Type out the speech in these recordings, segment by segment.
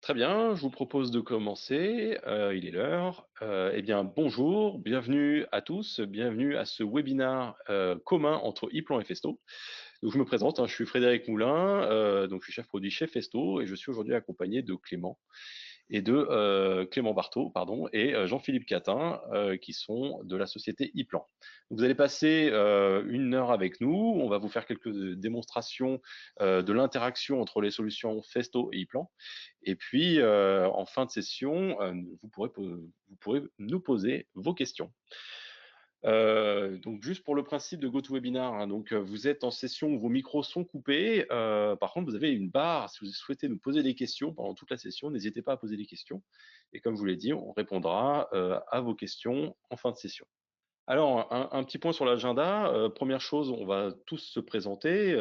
Très bien, je vous propose de commencer, il est l'heure. Eh bien, bonjour, bienvenue à tous, bienvenue à ce webinaire, commun entre ePlan et Festo. Donc je me présente, je suis Frédéric Moulin, donc je suis chef produit chez Festo et je suis aujourd'hui accompagné de Clément et de Clément Barthaud, pardon, et Jean-Philippe Catin, qui sont de la société ePlan. Vous allez passer 1 heure avec nous. On va vous faire quelques démonstrations de l'interaction entre les solutions Festo et ePlan. Et puis, en fin de session, vous pourrez nous poser vos questions. Donc juste pour le principe de GoToWebinar, donc vous êtes en session où vos micros sont coupés. Par contre, vous avez une barre si vous souhaitez nous poser des questions pendant toute la session. N'hésitez pas à poser des questions. Et comme je vous l'ai dit, on répondra à vos questions en fin de session. Alors, un petit point sur l'agenda. Première chose, on va tous se présenter,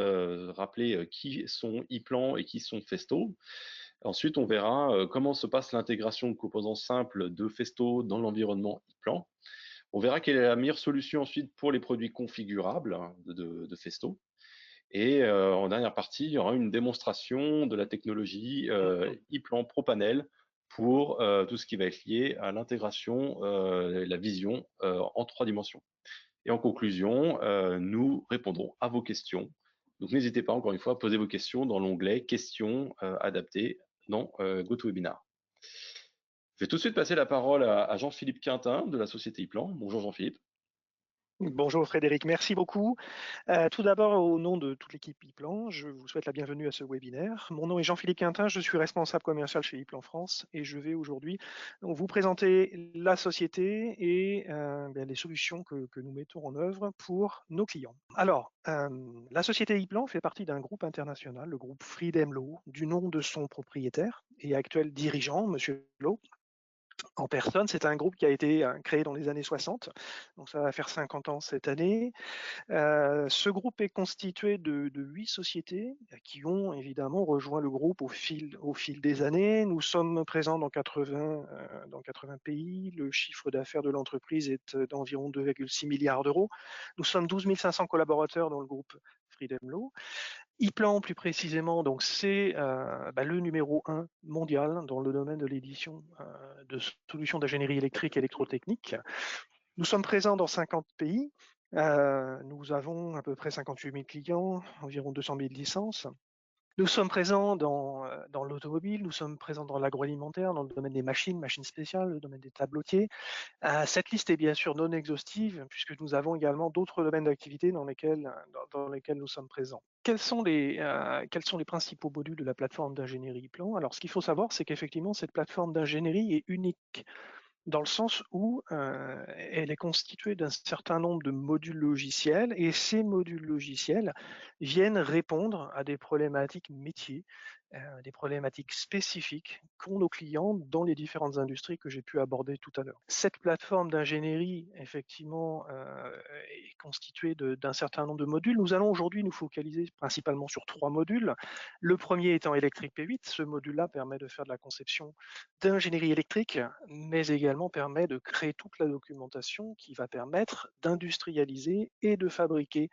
rappeler qui sont ePlan et qui sont Festo. Ensuite, on verra comment se passe l'intégration de composants simples de Festo dans l'environnement ePlan. On verra quelle est la meilleure solution ensuite pour les produits configurables de Festo. Et en dernière partie, il y aura une démonstration de la technologie ePlan ProPanel pour tout ce qui va être lié à l'intégration et la vision en 3 dimensions. Et en conclusion, nous répondrons à vos questions. Donc n'hésitez pas, encore une fois, à poser vos questions dans l'onglet questions adaptées dans GoToWebinar. Je vais tout de suite passer la parole à Jean-Philippe Quintin de la société ePlan. Bonjour Jean-Philippe. Bonjour Frédéric, merci beaucoup. Tout d'abord, au nom de toute l'équipe ePlan, je vous souhaite la bienvenue à ce webinaire. Mon nom est Jean-Philippe Quintin, je suis responsable commercial chez ePlan France et je vais aujourd'hui vous présenter la société et les solutions que nous mettons en œuvre pour nos clients. Alors, la société ePlan fait partie d'un groupe international, le groupe Freedom Law, du nom de son propriétaire et actuel dirigeant, Monsieur Law. En personne, c'est un groupe qui a été créé dans les années 60, donc ça va faire 50 ans cette année. Ce groupe est constitué de 8 sociétés qui ont évidemment rejoint le groupe au fil des années. Nous sommes présents dans 80 pays. Le chiffre d'affaires de l'entreprise est d'environ 2,6 milliards d'euros. Nous sommes 12 500 collaborateurs dans le groupe Freedom Law. ePlan, plus précisément, donc c'est le numéro 1 mondial dans le domaine de l'édition de solutions d'ingénierie électrique et électrotechnique. Nous sommes présents dans 50 pays. Nous avons à peu près 58 000 clients, environ 200 000 licences. Nous sommes présents dans l'automobile, nous sommes présents dans l'agroalimentaire, dans le domaine des machines spéciales, le domaine des tablotiers. Cette liste est bien sûr non exhaustive, puisque nous avons également d'autres domaines d'activité dans lesquels nous sommes présents. Quels sont les principaux modules de la plateforme d'ingénierie Plan? Alors, ce qu'il faut savoir, c'est qu'effectivement, cette plateforme d'ingénierie est unique dans le sens où elle est constituée d'un certain nombre de modules logiciels et ces modules logiciels viennent répondre à des problématiques métiers, des problématiques spécifiques qu'ont nos clients dans les différentes industries que j'ai pu aborder tout à l'heure. Cette plateforme d'ingénierie, effectivement, est constituée d'un certain nombre de modules. Nous allons aujourd'hui nous focaliser principalement sur 3 modules. Le premier étant électrique P8. Ce module-là permet de faire de la conception d'ingénierie électrique, mais également permet de créer toute la documentation qui va permettre d'industrialiser et de fabriquer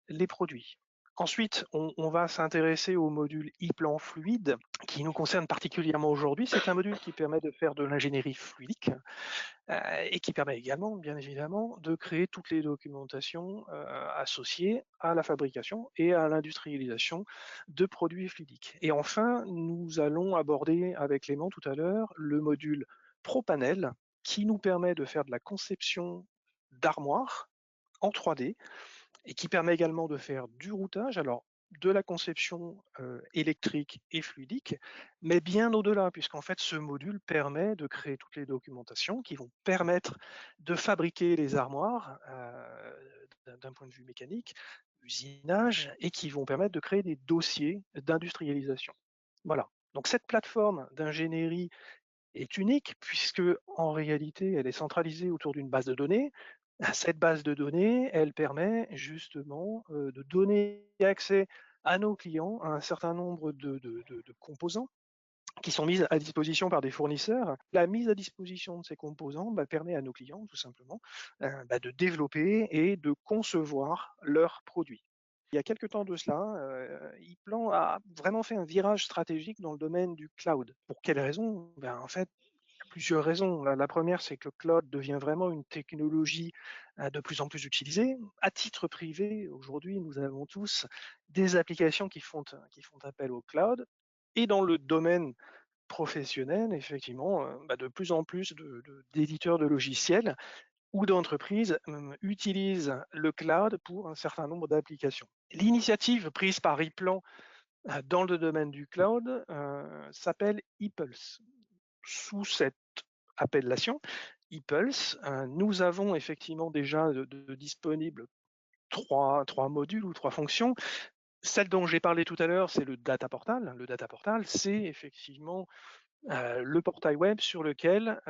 les produits. Ensuite, on va s'intéresser au module ePlan fluide, qui nous concerne particulièrement aujourd'hui. C'est un module qui permet de faire de l'ingénierie fluidique et qui permet également, bien évidemment, de créer toutes les documentations associées à la fabrication et à l'industrialisation de produits fluidiques. Et enfin, nous allons aborder avec Clément tout à l'heure le module ProPanel, qui nous permet de faire de la conception d'armoires en 3D et qui permet également de faire du routage, alors de la conception électrique et fluidique, mais bien au-delà, puisqu'en fait ce module permet de créer toutes les documentations qui vont permettre de fabriquer les armoires d'un point de vue mécanique, usinage, et qui vont permettre de créer des dossiers d'industrialisation. Voilà. Donc cette plateforme d'ingénierie est unique puisque en réalité elle est centralisée autour d'une base de données. Cette base de données, elle permet justement de donner accès à nos clients à un certain nombre de composants qui sont mis à disposition par des fournisseurs. La mise à disposition de ces composants permet à nos clients tout simplement de développer et de concevoir leurs produits. il y a quelque temps de cela, ePlan a vraiment fait un virage stratégique dans le domaine du cloud. Pour quelles raisons? Ben, en fait, il y a plusieurs raisons. La 1re, c'est que le cloud devient vraiment une technologie, de plus en plus utilisée. À titre privé, aujourd'hui, nous avons tous des applications qui font appel au cloud et dans le domaine professionnel, effectivement, de plus en plus d'éditeurs de logiciels ou d'entreprises utilisent le cloud pour un certain nombre d'applications. L'initiative prise par ePlan dans le domaine du cloud s'appelle ePulse. Sous cette appellation, ePulse, nous avons effectivement déjà de disponibles trois modules ou trois fonctions. Celle dont j'ai parlé tout à l'heure, c'est le Data Portal. Le Data Portal, c'est effectivement le portail web sur lequel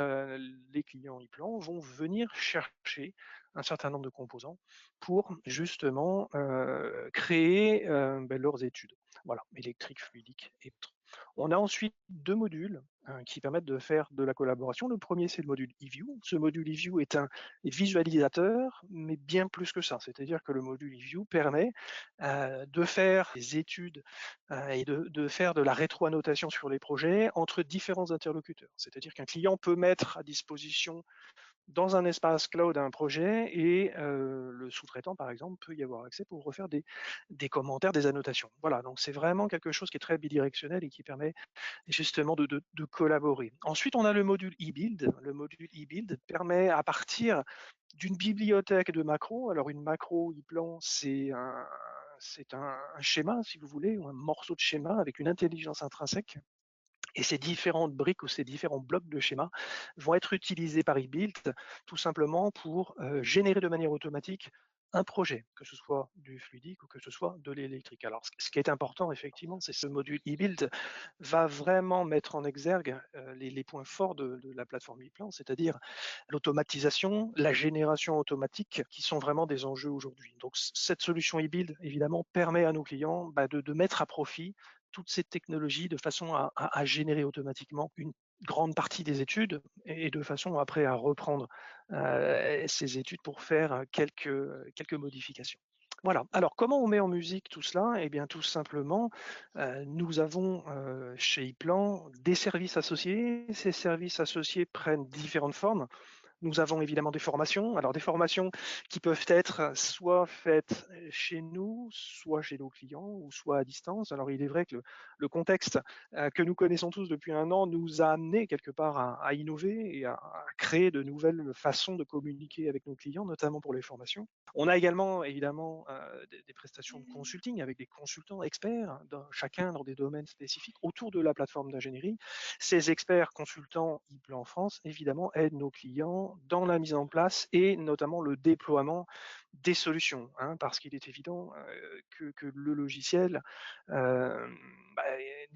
les clients ePlan vont venir chercher un certain nombre de composants pour justement créer leurs études. Voilà, électrique, fluidique et autres. On a ensuite deux modules qui permettent de faire de la collaboration. Le premier, c'est le module eView. Ce module eView est un visualisateur, mais bien plus que ça. C'est-à-dire que le module eView permet de faire des études et de faire de la rétro-annotation sur les projets entre différents interlocuteurs. C'est-à-dire qu'un client peut mettre à disposition dans un espace cloud un projet et le sous-traitant, par exemple, peut y avoir accès pour refaire des commentaires, des annotations. Voilà, donc c'est vraiment quelque chose qui est très bidirectionnel et qui permet justement de collaborer. Ensuite, on a le module eBuild. Le module eBuild permet à partir d'une bibliothèque de macros, alors une macro ePlan, c'est un schéma, si vous voulez, ou un morceau de schéma avec une intelligence intrinsèque. Et ces différentes briques ou ces différents blocs de schéma vont être utilisés par eBuild tout simplement pour générer de manière automatique un projet, que ce soit du fluidique ou que ce soit de l'électrique. Alors, ce qui est important, effectivement, c'est ce module eBuild va vraiment mettre en exergue les points forts de la plateforme ePlan, c'est-à-dire l'automatisation, la génération automatique, qui sont vraiment des enjeux aujourd'hui. Donc, cette solution eBuild, évidemment, permet à nos clients de mettre à profit toutes ces technologies de façon à générer automatiquement une grande partie des études et de façon après à reprendre ces études pour faire quelques modifications. Voilà. Alors, comment on met en musique tout cela? Eh bien, tout simplement, nous avons chez ePlan des services associés. Ces services associés prennent différentes formes. Nous avons évidemment des formations. Alors des formations qui peuvent être soit faites chez nous, soit chez nos clients, ou soit à distance. Alors il est vrai que le contexte que nous connaissons tous depuis un an nous a amené quelque part à innover et à créer de nouvelles façons de communiquer avec nos clients, notamment pour les formations. On a également évidemment des prestations de consulting avec des consultants experts, chacun dans des domaines spécifiques autour de la plateforme d'ingénierie. Ces experts consultants ePlan France, évidemment, aident nos clients dans la mise en place et notamment le déploiement des solutions, hein, parce qu'il est évident que le logiciel euh, bah,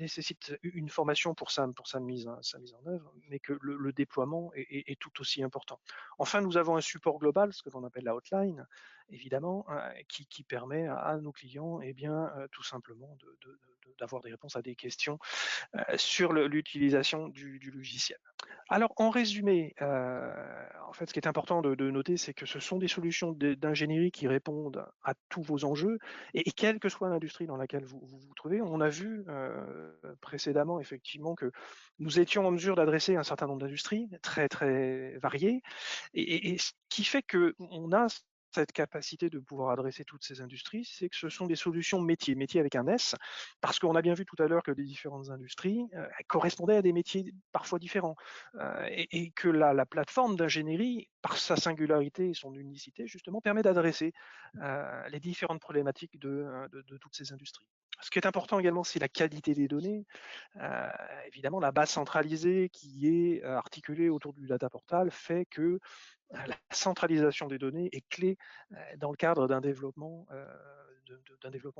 nécessite une formation pour sa mise en œuvre, mais que le déploiement est tout aussi important. Enfin, nous avons un support global, ce que l'on appelle la hotline, évidemment, qui permet à nos clients tout simplement d'avoir des réponses à des questions sur l'utilisation du logiciel. Alors, en résumé, en fait, ce qui est important de noter, c'est que ce sont des solutions d'ingénierie qui répondent à tous vos enjeux, et quelle que soit l'industrie dans laquelle vous trouvez. On a vu précédemment, effectivement, que nous étions en mesure d'adresser un certain nombre d'industries très, très variées, et ce qui fait qu'on a cette capacité de pouvoir adresser toutes ces industries, c'est que ce sont des solutions métiers, métiers avec un S, parce qu'on a bien vu tout à l'heure que les différentes industries correspondaient à des métiers parfois différents, et que la plateforme d'ingénierie, par sa singularité et son unicité, justement, permet d'adresser les différentes problématiques de toutes ces industries. Ce qui est important également, c'est la qualité des données. Évidemment, la base centralisée qui est articulée autour du data portal fait que la centralisation des données est clé dans le cadre d'un développement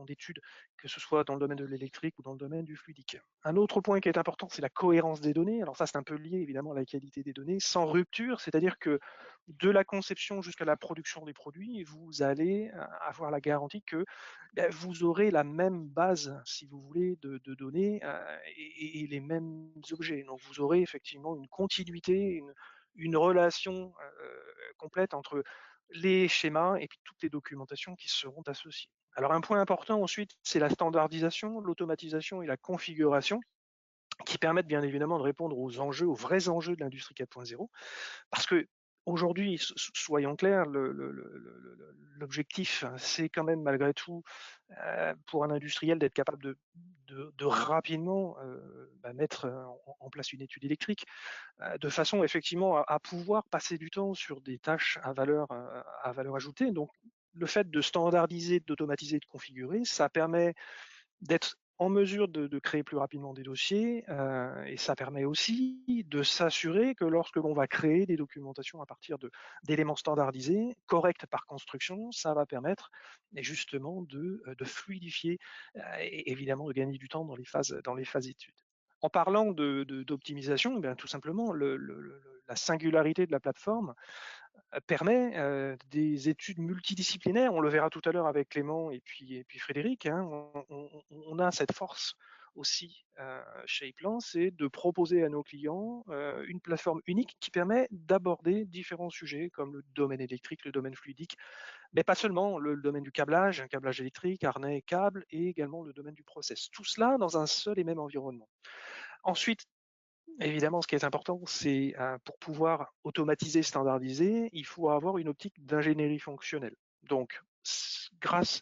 d'études, que ce soit dans le domaine de l'électrique ou dans le domaine du fluidique. Un autre point qui est important, c'est la cohérence des données. Alors ça, c'est un peu lié évidemment à la qualité des données, sans rupture, c'est-à-dire que de la conception jusqu'à la production des produits, vous allez avoir la garantie que vous aurez la même base, si vous voulez, de données et les mêmes objets. Donc vous aurez effectivement une continuité, une relation complète entre les schémas et puis toutes les documentations qui seront associées. Alors un point important ensuite, c'est la standardisation, l'automatisation et la configuration qui permettent bien évidemment de répondre aux enjeux, aux vrais enjeux de l'industrie 4.0. Parce que aujourd'hui, soyons clairs, l'objectif, c'est quand même malgré tout, pour un industriel d'être capable de rapidement mettre en place une étude électrique, de façon effectivement à pouvoir passer du temps sur des tâches à valeur ajoutée. Donc le fait de standardiser, d'automatiser, de configurer, ça permet d'être en mesure de créer plus rapidement des dossiers, et ça permet aussi de s'assurer que lorsque l'on va créer des documentations à partir d'éléments standardisés, corrects par construction, ça va permettre et justement de fluidifier et évidemment de gagner du temps dans les phases études. En parlant d'optimisation, eh tout simplement, la singularité de la plateforme permet des études multidisciplinaires. On le verra tout à l'heure avec Clément et puis Frédéric. Hein, on a cette force aussi chez ePlan, c'est de proposer à nos clients une plateforme unique qui permet d'aborder différents sujets comme le domaine électrique, le domaine fluidique, mais pas seulement, le domaine du câblage, un câblage électrique, harnais, câble, et également le domaine du process. Tout cela dans un seul et même environnement. Ensuite, évidemment, ce qui est important, c'est pour pouvoir automatiser, standardiser, il faut avoir une optique d'ingénierie fonctionnelle. Donc, grâce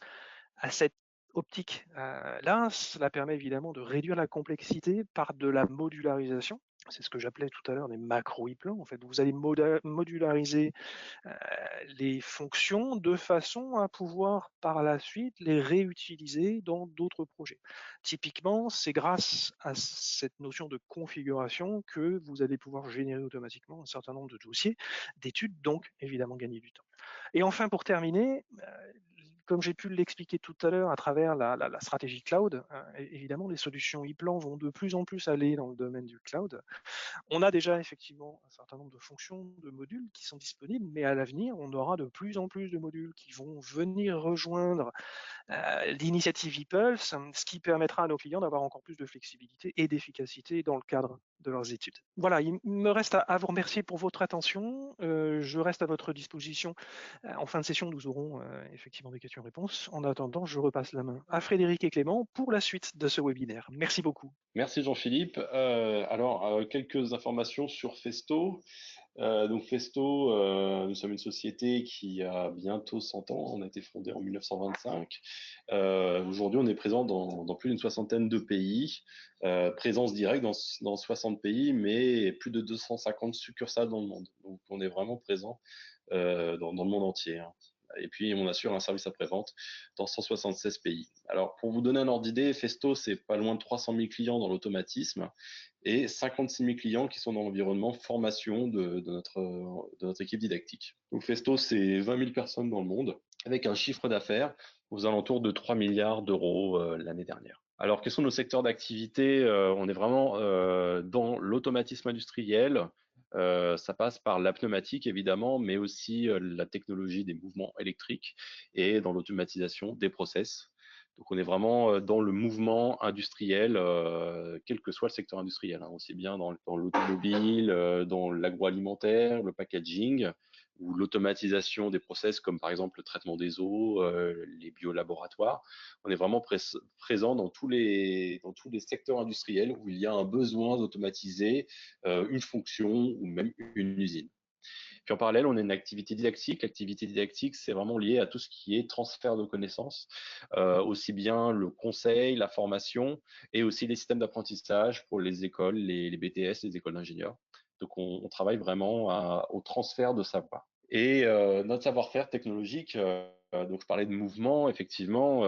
à cette optique là, cela permet évidemment de réduire la complexité par de la modularisation. C'est ce que j'appelais tout à l'heure des macro-e-plans. En fait, vous allez modulariser les fonctions de façon à pouvoir par la suite les réutiliser dans d'autres projets. Typiquement, c'est grâce à cette notion de configuration que vous allez pouvoir générer automatiquement un certain nombre de dossiers d'études, donc évidemment gagner du temps. Et enfin, pour terminer, comme j'ai pu l'expliquer tout à l'heure à travers la stratégie cloud, évidemment, les solutions e-plan vont de plus en plus aller dans le domaine du cloud. On a déjà effectivement un certain nombre de fonctions, de modules qui sont disponibles, mais à l'avenir, on aura de plus en plus de modules qui vont venir rejoindre l'initiative ePulse, ce qui permettra à nos clients d'avoir encore plus de flexibilité et d'efficacité dans le cadre de leurs études. Voilà, il me reste à vous remercier pour votre attention. Je reste à votre disposition. En fin de session, nous aurons effectivement des questions-réponses. En attendant, je repasse la main à Frédéric et Clément pour la suite de ce webinaire. Merci beaucoup. Merci Jean-Philippe. Quelques informations sur Festo. Donc Festo, nous sommes une société qui a bientôt 100 ans. On a été fondé en 1925. Aujourd'hui, on est présent dans plus d'une soixantaine de pays. Présence directe dans 60 pays, mais plus de 250 succursales dans le monde. Donc on est vraiment présent dans le monde entier, hein. Et puis, on assure un service après-vente dans 176 pays. Alors, pour vous donner un ordre d'idée, Festo, c'est pas loin de 300 000 clients dans l'automatisme et 56 000 clients qui sont dans l'environnement formation de notre équipe didactique. Donc, Festo, c'est 20 000 personnes dans le monde avec un chiffre d'affaires aux alentours de 3 milliards d'euros l'année dernière. Alors, quels sont nos secteurs d'activité? On est vraiment dans l'automatisme industriel. Ça passe par la pneumatique évidemment, mais aussi la technologie des mouvements électriques et dans l'automatisation des process. Donc on est vraiment dans le mouvement industriel, quel que soit le secteur industriel, hein, aussi bien dans l'automobile, dans l'agroalimentaire, le packaging ou l'automatisation des process comme par exemple le traitement des eaux, les biolaboratoires. On est vraiment présent dans tous les secteurs industriels où il y a un besoin d'automatiser une fonction ou même une usine. Puis en parallèle, on a une activité didactique. L'activité didactique, c'est vraiment lié à tout ce qui est transfert de connaissances, aussi bien le conseil, la formation et aussi les systèmes d'apprentissage pour les écoles, les BTS, les écoles d'ingénieurs. Donc on travaille vraiment au transfert de savoir. Et notre savoir-faire technologique, donc je parlais de mouvement, effectivement.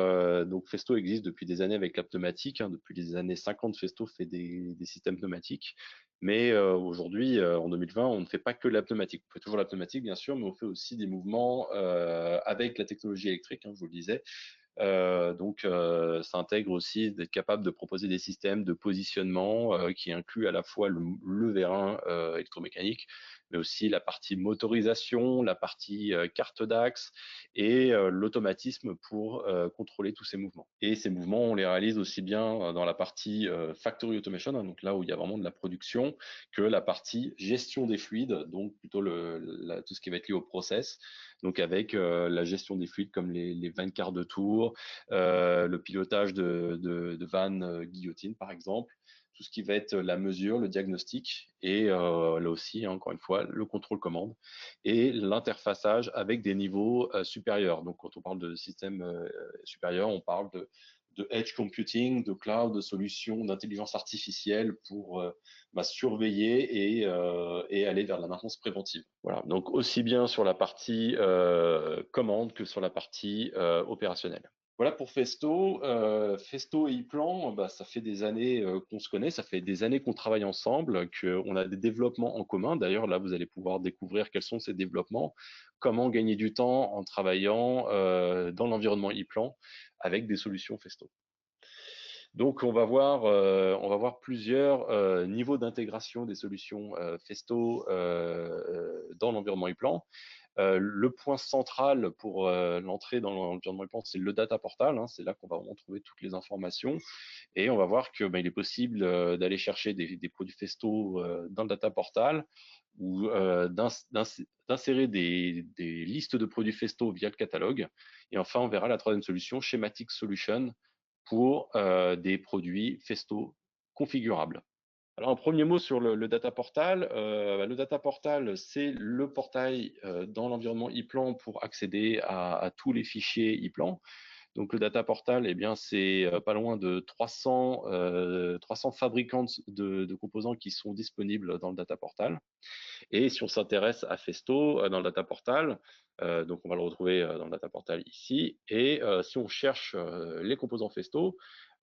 Donc Festo existe depuis des années avec la pneumatique, hein. Depuis les années 50, Festo fait des systèmes pneumatiques. Mais aujourd'hui, en 2020, on ne fait pas que la pneumatique. On fait toujours la pneumatique, bien sûr, mais on fait aussi des mouvements avec la technologie électrique, hein, je vous le disais. Ça intègre aussi d'être capable de proposer des systèmes de positionnement qui incluent à la fois le vérin électromécanique, mais aussi la partie motorisation, la partie carte d'axe et l'automatisme pour contrôler tous ces mouvements. Et ces mouvements, on les réalise aussi bien dans la partie factory automation, hein, donc là où il y a vraiment de la production, que la partie gestion des fluides, donc plutôt tout ce qui va être lié au process, donc avec la gestion des fluides comme les vannes quart de tour, le pilotage de vannes guillotine par exemple, tout ce qui va être la mesure, le diagnostic et là aussi, hein, encore une fois, le contrôle commande et l'interfaçage avec des niveaux supérieurs. Donc quand on parle de système supérieur, on parle de edge computing, de cloud, de solutions d'intelligence artificielle pour surveiller et aller vers la maintenance préventive. Voilà, donc aussi bien sur la partie commande que sur la partie opérationnelle. Voilà pour Festo. Festo et iPlan, ça fait des années qu'on se connaît, ça fait des années qu'on travaille ensemble, qu'on a des développements en commun. D'ailleurs, là, vous allez pouvoir découvrir quels sont ces développements, comment gagner du temps en travaillant dans l'environnement iPlan avec des solutions Festo. Donc, on va voir plusieurs niveaux d'intégration des solutions Festo dans l'environnement iPlan. Le point central pour l'entrée dans l'environnement iPlan, c'est le data portal. Hein, c'est là qu'on va vraiment trouver toutes les informations. Et on va voir que il est possible d'aller chercher des produits Festo dans le data portal ou d'insérer des listes de produits Festo via le catalogue. Et enfin, on verra la troisième solution, Schematic Solution, pour des produits Festo configurables. Alors, un premier mot sur le data portal. Le data portal, c'est le portail dans l'environnement iPlan pour accéder à tous les fichiers iPlan. Donc, le data portal, eh bien, c'est pas loin de 300 fabricants de composants qui sont disponibles dans le data portal. Et si on s'intéresse à Festo dans le data portal, donc on va le retrouver dans le data portal ici. Et si on cherche les composants Festo,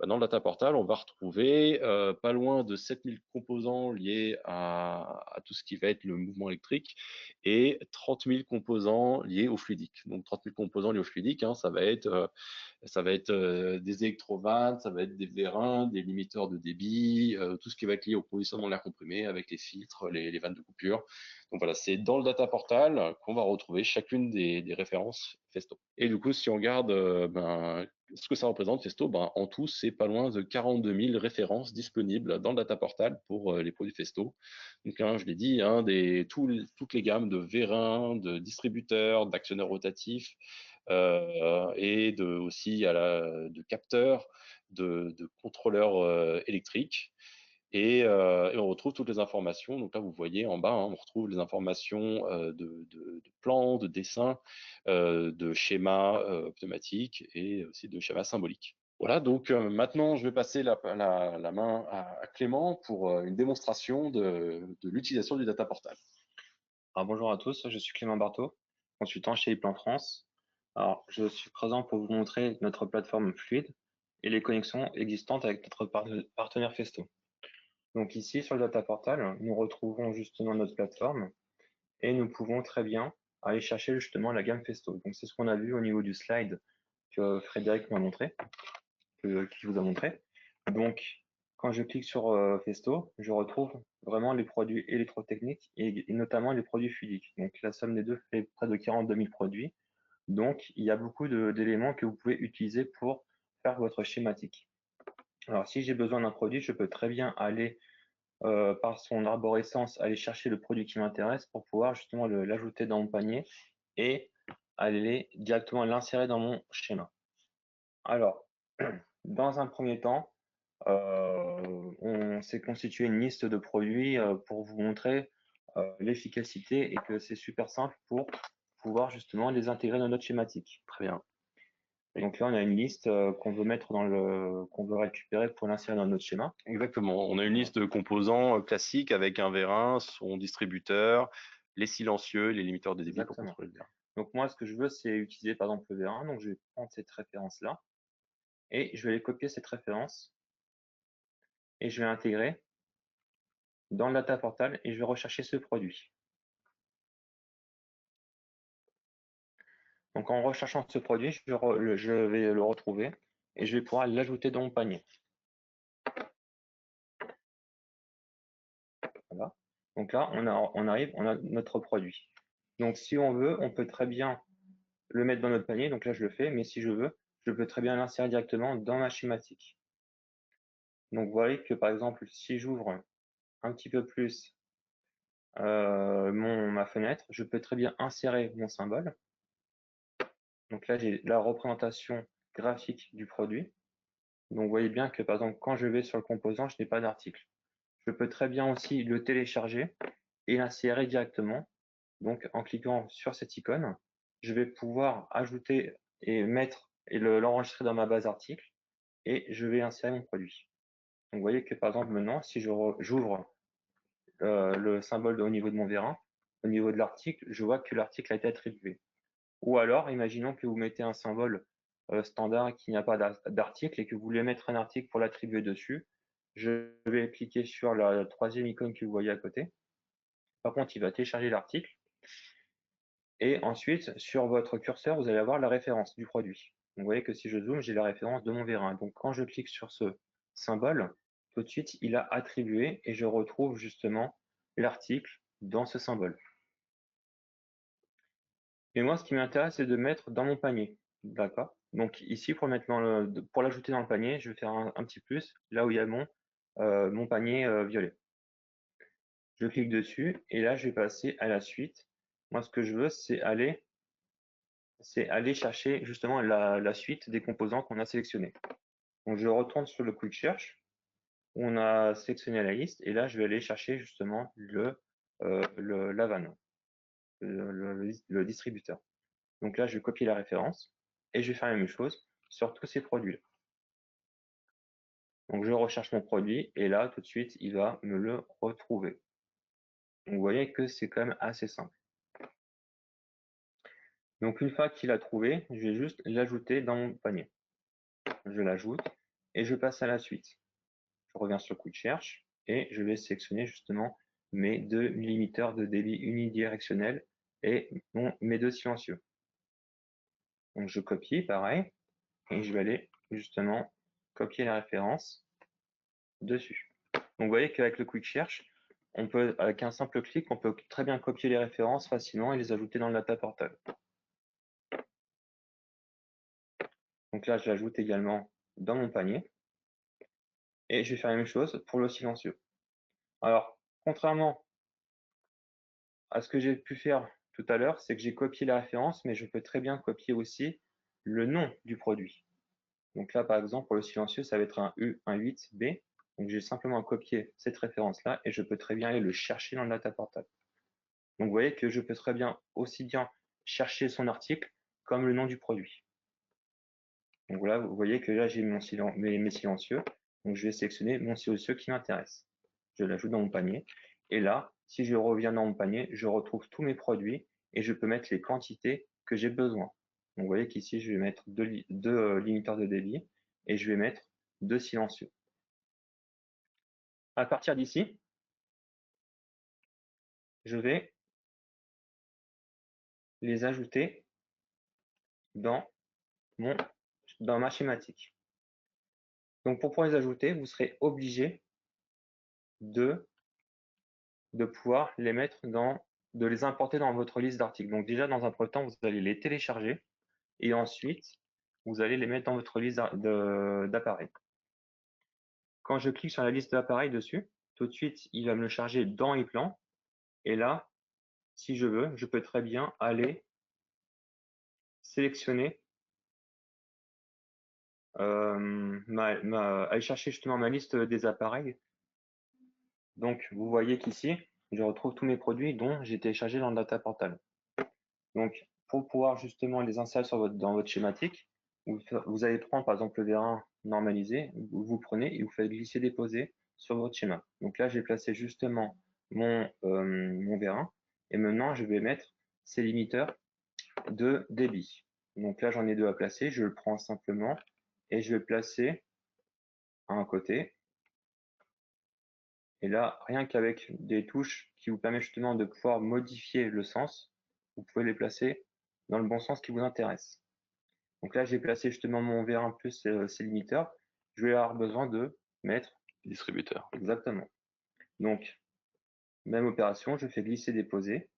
dans le data portal, on va retrouver pas loin de 7000 composants liés à tout ce qui va être le mouvement électrique et 30 000 composants liés au fluidique. Donc 30 000 composants liés au fluidique, hein, ça va être des électrovannes, ça va être des vérins, des limiteurs de débit, tout ce qui va être lié au conditionnement de l'air comprimé avec les filtres, les vannes de coupure. Donc voilà, c'est dans le data portal qu'on va retrouver chacune des références Festo. Et du coup, si on regarde ce que ça représente Festo, en tout, c'est pas loin de 42 000 références disponibles dans le data portal pour les produits Festo. Donc, hein, je l'ai dit, hein, toutes les gammes de vérins, de distributeurs, d'actionneurs rotatifs, et aussi de capteurs, de contrôleurs électriques. Et on retrouve toutes les informations. Donc là, vous voyez en bas, hein, on retrouve les informations de plans, de dessins, de schémas pneumatiques et aussi de schémas symboliques. Voilà, donc maintenant, je vais passer la main à Clément pour une démonstration de l'utilisation du data portal. Alors, bonjour à tous, je suis Clément Barthaud, consultant chez iPlan France. Alors, je suis présent pour vous montrer notre plateforme fluide et les connexions existantes avec notre partenaire Festo. Donc ici, sur le Data Portal, nous retrouvons justement notre plateforme et nous pouvons très bien aller chercher justement la gamme Festo. Donc c'est ce qu'on a vu au niveau du slide que Frédéric m'a montré, qui vous a montré. Donc, quand je clique sur Festo, je retrouve vraiment les produits électrotechniques et notamment les produits fluidiques. Donc, la somme des deux fait près de 42 000 produits. Donc, il y a beaucoup d'éléments que vous pouvez utiliser pour faire votre schématique. Alors, si j'ai besoin d'un produit, je peux très bien aller par son arborescence, aller chercher le produit qui m'intéresse pour pouvoir justement l'ajouter dans mon panier et aller directement l'insérer dans mon schéma. Alors, dans un premier temps, on s'est constitué une liste de produits pour vous montrer l'efficacité et que c'est super simple pour pouvoir justement les intégrer dans notre schématique. Très bien. Donc là, on a une liste qu'on veut mettre qu'on veut récupérer pour l'insérer dans notre schéma. Exactement. On a une liste de composants classiques avec un vérin, son distributeur, les silencieux, les limiteurs de débit pour contrôler le vérin. Donc moi, ce que je veux, c'est utiliser par exemple le vérin. Donc je vais prendre cette référence-là et je vais aller copier cette référence et je vais l'intégrer dans le data portal et je vais rechercher ce produit. Donc en recherchant ce produit, je vais le retrouver et je vais pouvoir l'ajouter dans mon panier. Voilà. Donc là, on a notre produit. Donc si on veut, on peut très bien le mettre dans notre panier. Donc là, je le fais, mais si je veux, je peux très bien l'insérer directement dans ma schématique. Donc vous voyez que par exemple, si j'ouvre un petit peu plus ma fenêtre, je peux très bien insérer mon symbole Donc là, j'ai la représentation graphique du produit. Donc vous voyez bien que par exemple, quand je vais sur le composant, je n'ai pas d'article. Je peux très bien aussi le télécharger et l'insérer directement. Donc en cliquant sur cette icône, je vais pouvoir ajouter et mettre et l'enregistrer dans ma base article et je vais insérer mon produit. Donc vous voyez que par exemple maintenant, si j'ouvre le symbole au niveau de mon vérin, au niveau de l'article, je vois que l'article a été attribué. Ou alors, imaginons que vous mettez un symbole standard et qu'il n'y a pas d'article et que vous voulez mettre un article pour l'attribuer dessus. Je vais cliquer sur la troisième icône que vous voyez à côté. Par contre, il va télécharger l'article. Et ensuite, sur votre curseur, vous allez avoir la référence du produit. Donc, vous voyez que si je zoome, j'ai la référence de mon vérin. Donc, quand je clique sur ce symbole, tout de suite, il a attribué et je retrouve justement l'article dans ce symbole. Et moi, ce qui m'intéresse, c'est de mettre dans mon panier. D'accord? Donc ici, pour l'ajouter dans le panier, je vais faire un petit plus, là où il y a mon panier violet. Je clique dessus et là, je vais passer à la suite. Moi, ce que je veux, c'est aller chercher justement la suite des composants qu'on a sélectionnés. Donc je retourne sur le Quick Search, où on a sélectionné la liste, et là, je vais aller chercher justement la vanne, le distributeur. Donc là, je vais copier la référence et je vais faire la même chose sur tous ces produits-là. Donc je recherche mon produit et là, tout de suite, il va me le retrouver. Donc vous voyez que c'est quand même assez simple. Donc une fois qu'il a trouvé, je vais juste l'ajouter dans mon panier. Je l'ajoute et je passe à la suite. Je reviens sur Quick Search et je vais sélectionner justement mes deux limiteurs de débit unidirectionnel et mes deux silencieux. Donc je copie, pareil, et je vais aller justement copier la référence dessus. Donc vous voyez qu'avec le Quick Search, avec un simple clic, on peut très bien copier les références facilement et les ajouter dans le data portal. Donc là, je l'ajoute également dans mon panier. Et je vais faire la même chose pour le silencieux. Alors, contrairement à ce que j'ai pu faire tout à l'heure, c'est que j'ai copié la référence, mais je peux très bien copier aussi le nom du produit. Donc là, par exemple, pour le silencieux, ça va être un U18B. Donc j'ai simplement copié cette référence-là et je peux très bien aller le chercher dans le data portal. Donc vous voyez que je peux très bien aussi bien chercher son article comme le nom du produit. Donc voilà, vous voyez que là j'ai mes silencieux. Donc je vais sélectionner mon silencieux qui m'intéresse. Je l'ajoute dans mon panier. Et là, si je reviens dans mon panier, je retrouve tous mes produits et je peux mettre les quantités que j'ai besoin. Donc vous voyez qu'ici je vais mettre deux limiteurs de débit et je vais mettre 2 silencieux. À partir d'ici, je vais les ajouter dans ma schématique. Donc pour pouvoir les ajouter, vous serez obligé de pouvoir les mettre de les importer dans votre liste d'articles. Donc déjà, dans un premier temps, vous allez les télécharger et ensuite, vous allez les mettre dans votre liste d'appareils. Quand je clique sur la liste d'appareils dessus, tout de suite, il va me le charger dans ePlan. Et là, si je veux, je peux très bien aller sélectionner, aller chercher justement ma liste des appareils. Donc, vous voyez qu'ici, je retrouve tous mes produits dont j'ai téléchargé dans le data portal. Donc, pour pouvoir justement les insérer dans votre schématique, vous allez prendre par exemple le vérin normalisé, vous prenez et vous faites glisser-déposer sur votre schéma. Donc là, j'ai placé justement mon vérin et maintenant, je vais mettre ces limiteurs de débit. Donc là, j'en ai deux à placer, je le prends simplement et je vais le placer à un côté. Et là, rien qu'avec des touches qui vous permettent justement de pouvoir modifier le sens, vous pouvez les placer dans le bon sens qui vous intéresse. Donc là, j'ai placé justement mon vérin plus ses limiteurs. Je vais avoir besoin de mettre Distributeur. exactement. Donc, même opération, je fais glisser-déposer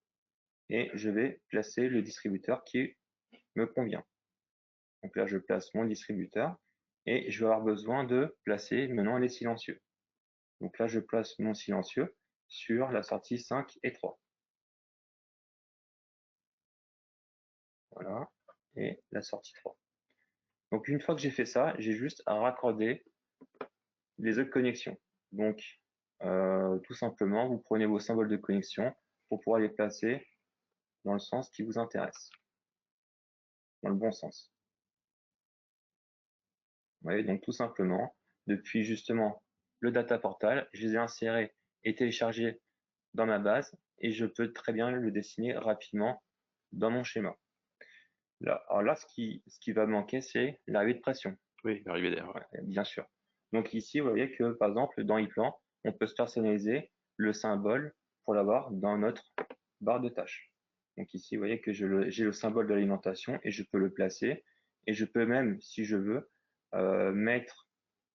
et je vais placer le distributeur qui me convient. Donc là, je place mon distributeur et je vais avoir besoin de placer maintenant les silencieux. Donc là, je place mon silencieux sur la sortie 5 et 3. Voilà. et la sortie 3. Donc une fois que j'ai fait ça, j'ai juste à raccorder les autres connexions. Donc tout simplement, vous prenez vos symboles de connexion pour pouvoir les placer dans le sens qui vous intéresse, dans le bon sens. Vous voyez, donc tout simplement, depuis justement le data portal, je les ai insérés et téléchargés dans ma base et je peux très bien le dessiner rapidement dans mon schéma. Là, alors là, ce qui va manquer, c'est l'arrivée de pression. Oui, l'arrivée d'air. Ouais. Ouais, bien sûr. Donc ici, vous voyez que par exemple, dans ePlan, on peut se personnaliser le symbole pour l'avoir dans notre barre de tâches. Donc ici, vous voyez que j'ai le symbole de l'alimentation et je peux le placer. Et je peux même, si je veux, mettre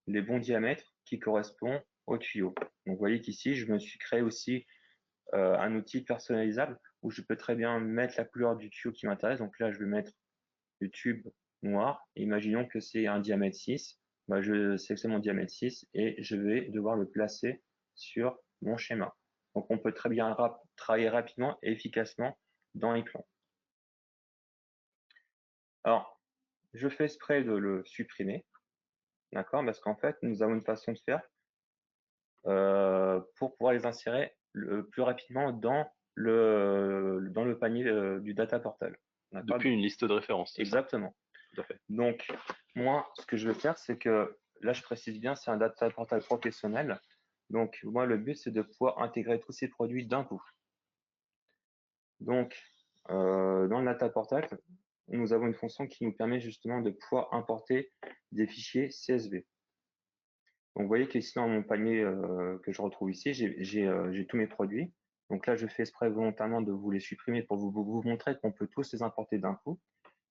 les bons diamètres qui correspondent au tuyau. Donc vous voyez qu'ici, je me suis créé aussi un outil personnalisable où je peux très bien mettre la couleur du tuyau qui m'intéresse. Donc là, je vais mettre le tube noir. Imaginons que c'est un diamètre 6. Bah, je sélectionne mon diamètre 6 et je vais devoir le placer sur mon schéma. Donc on peut très bien travailler rapidement et efficacement dans les plans. Alors, je fais exprès de le supprimer, d'accord, parce qu'en fait, nous avons une façon de faire pour pouvoir les insérer le plus rapidement dans le panier du data portal. Depuis une liste de référence. Exactement. Tout à fait. Donc, moi, ce que je vais faire, c'est que là, je précise bien, c'est un data portal professionnel. Donc, moi, le but, c'est de pouvoir intégrer tous ces produits d'un coup. Donc, dans le data portal, nous avons une fonction qui nous permet justement de pouvoir importer des fichiers CSV. Donc, vous voyez qu'ici, dans mon panier que je retrouve ici, j'ai tous mes produits. Donc là, je fais exprès volontairement de vous les supprimer pour vous montrer qu'on peut tous les importer d'un coup.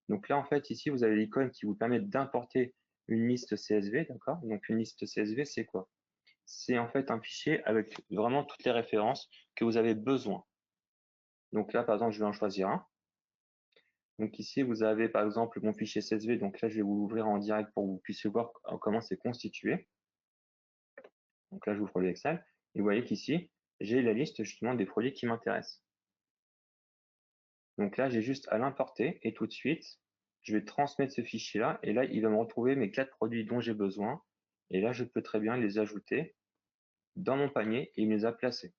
Donc là, en fait, ici, vous avez l'icône qui vous permet d'importer une liste CSV, d'accord? Donc une liste CSV, c'est quoi? C'est en fait un fichier avec vraiment toutes les références que vous avez besoin. Donc là, par exemple, je vais en choisir un. Donc ici, vous avez par exemple mon fichier CSV. Donc là, je vais vous l'ouvrir en direct pour que vous puissiez voir comment c'est constitué. Donc là, je vous ouvre l'Excel. Et vous voyez qu'ici, j'ai la liste justement des produits qui m'intéressent. Donc là, j'ai juste à l'importer et tout de suite, je vais transmettre ce fichier-là et là, il va me retrouver mes 4 produits dont j'ai besoin. Et là, je peux très bien les ajouter dans mon panier et il me les a placés.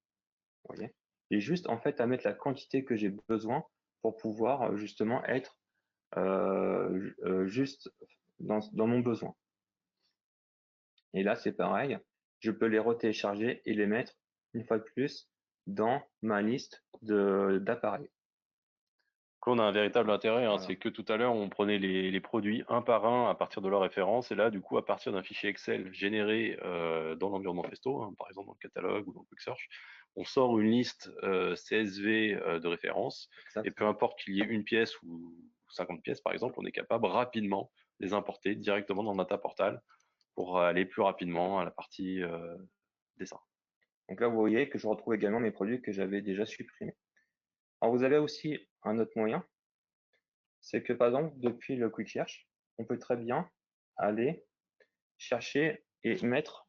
Vous voyez? J'ai juste en fait à mettre la quantité que j'ai besoin pour pouvoir justement être juste dans mon besoin. Et là, c'est pareil, je peux les retélécharger et les mettre une fois de plus dans ma liste d'appareils. On a un véritable intérêt, Voilà. c'est que tout à l'heure, on prenait les produits un par un à partir de leur référence, et là, du coup, à partir d'un fichier Excel généré dans l'environnement Festo, par exemple dans le catalogue ou dans le Quick Search, on sort une liste CSV de référence, et peu importe qu'il y ait une pièce ou 50 pièces, par exemple, on est capable rapidement de les importer directement dans le Data Portal pour aller plus rapidement à la partie dessin. Donc là, vous voyez que je retrouve également mes produits que j'avais déjà supprimés. Alors, vous avez aussi un autre moyen, c'est que par exemple, depuis le Quick Search, on peut très bien aller chercher et mettre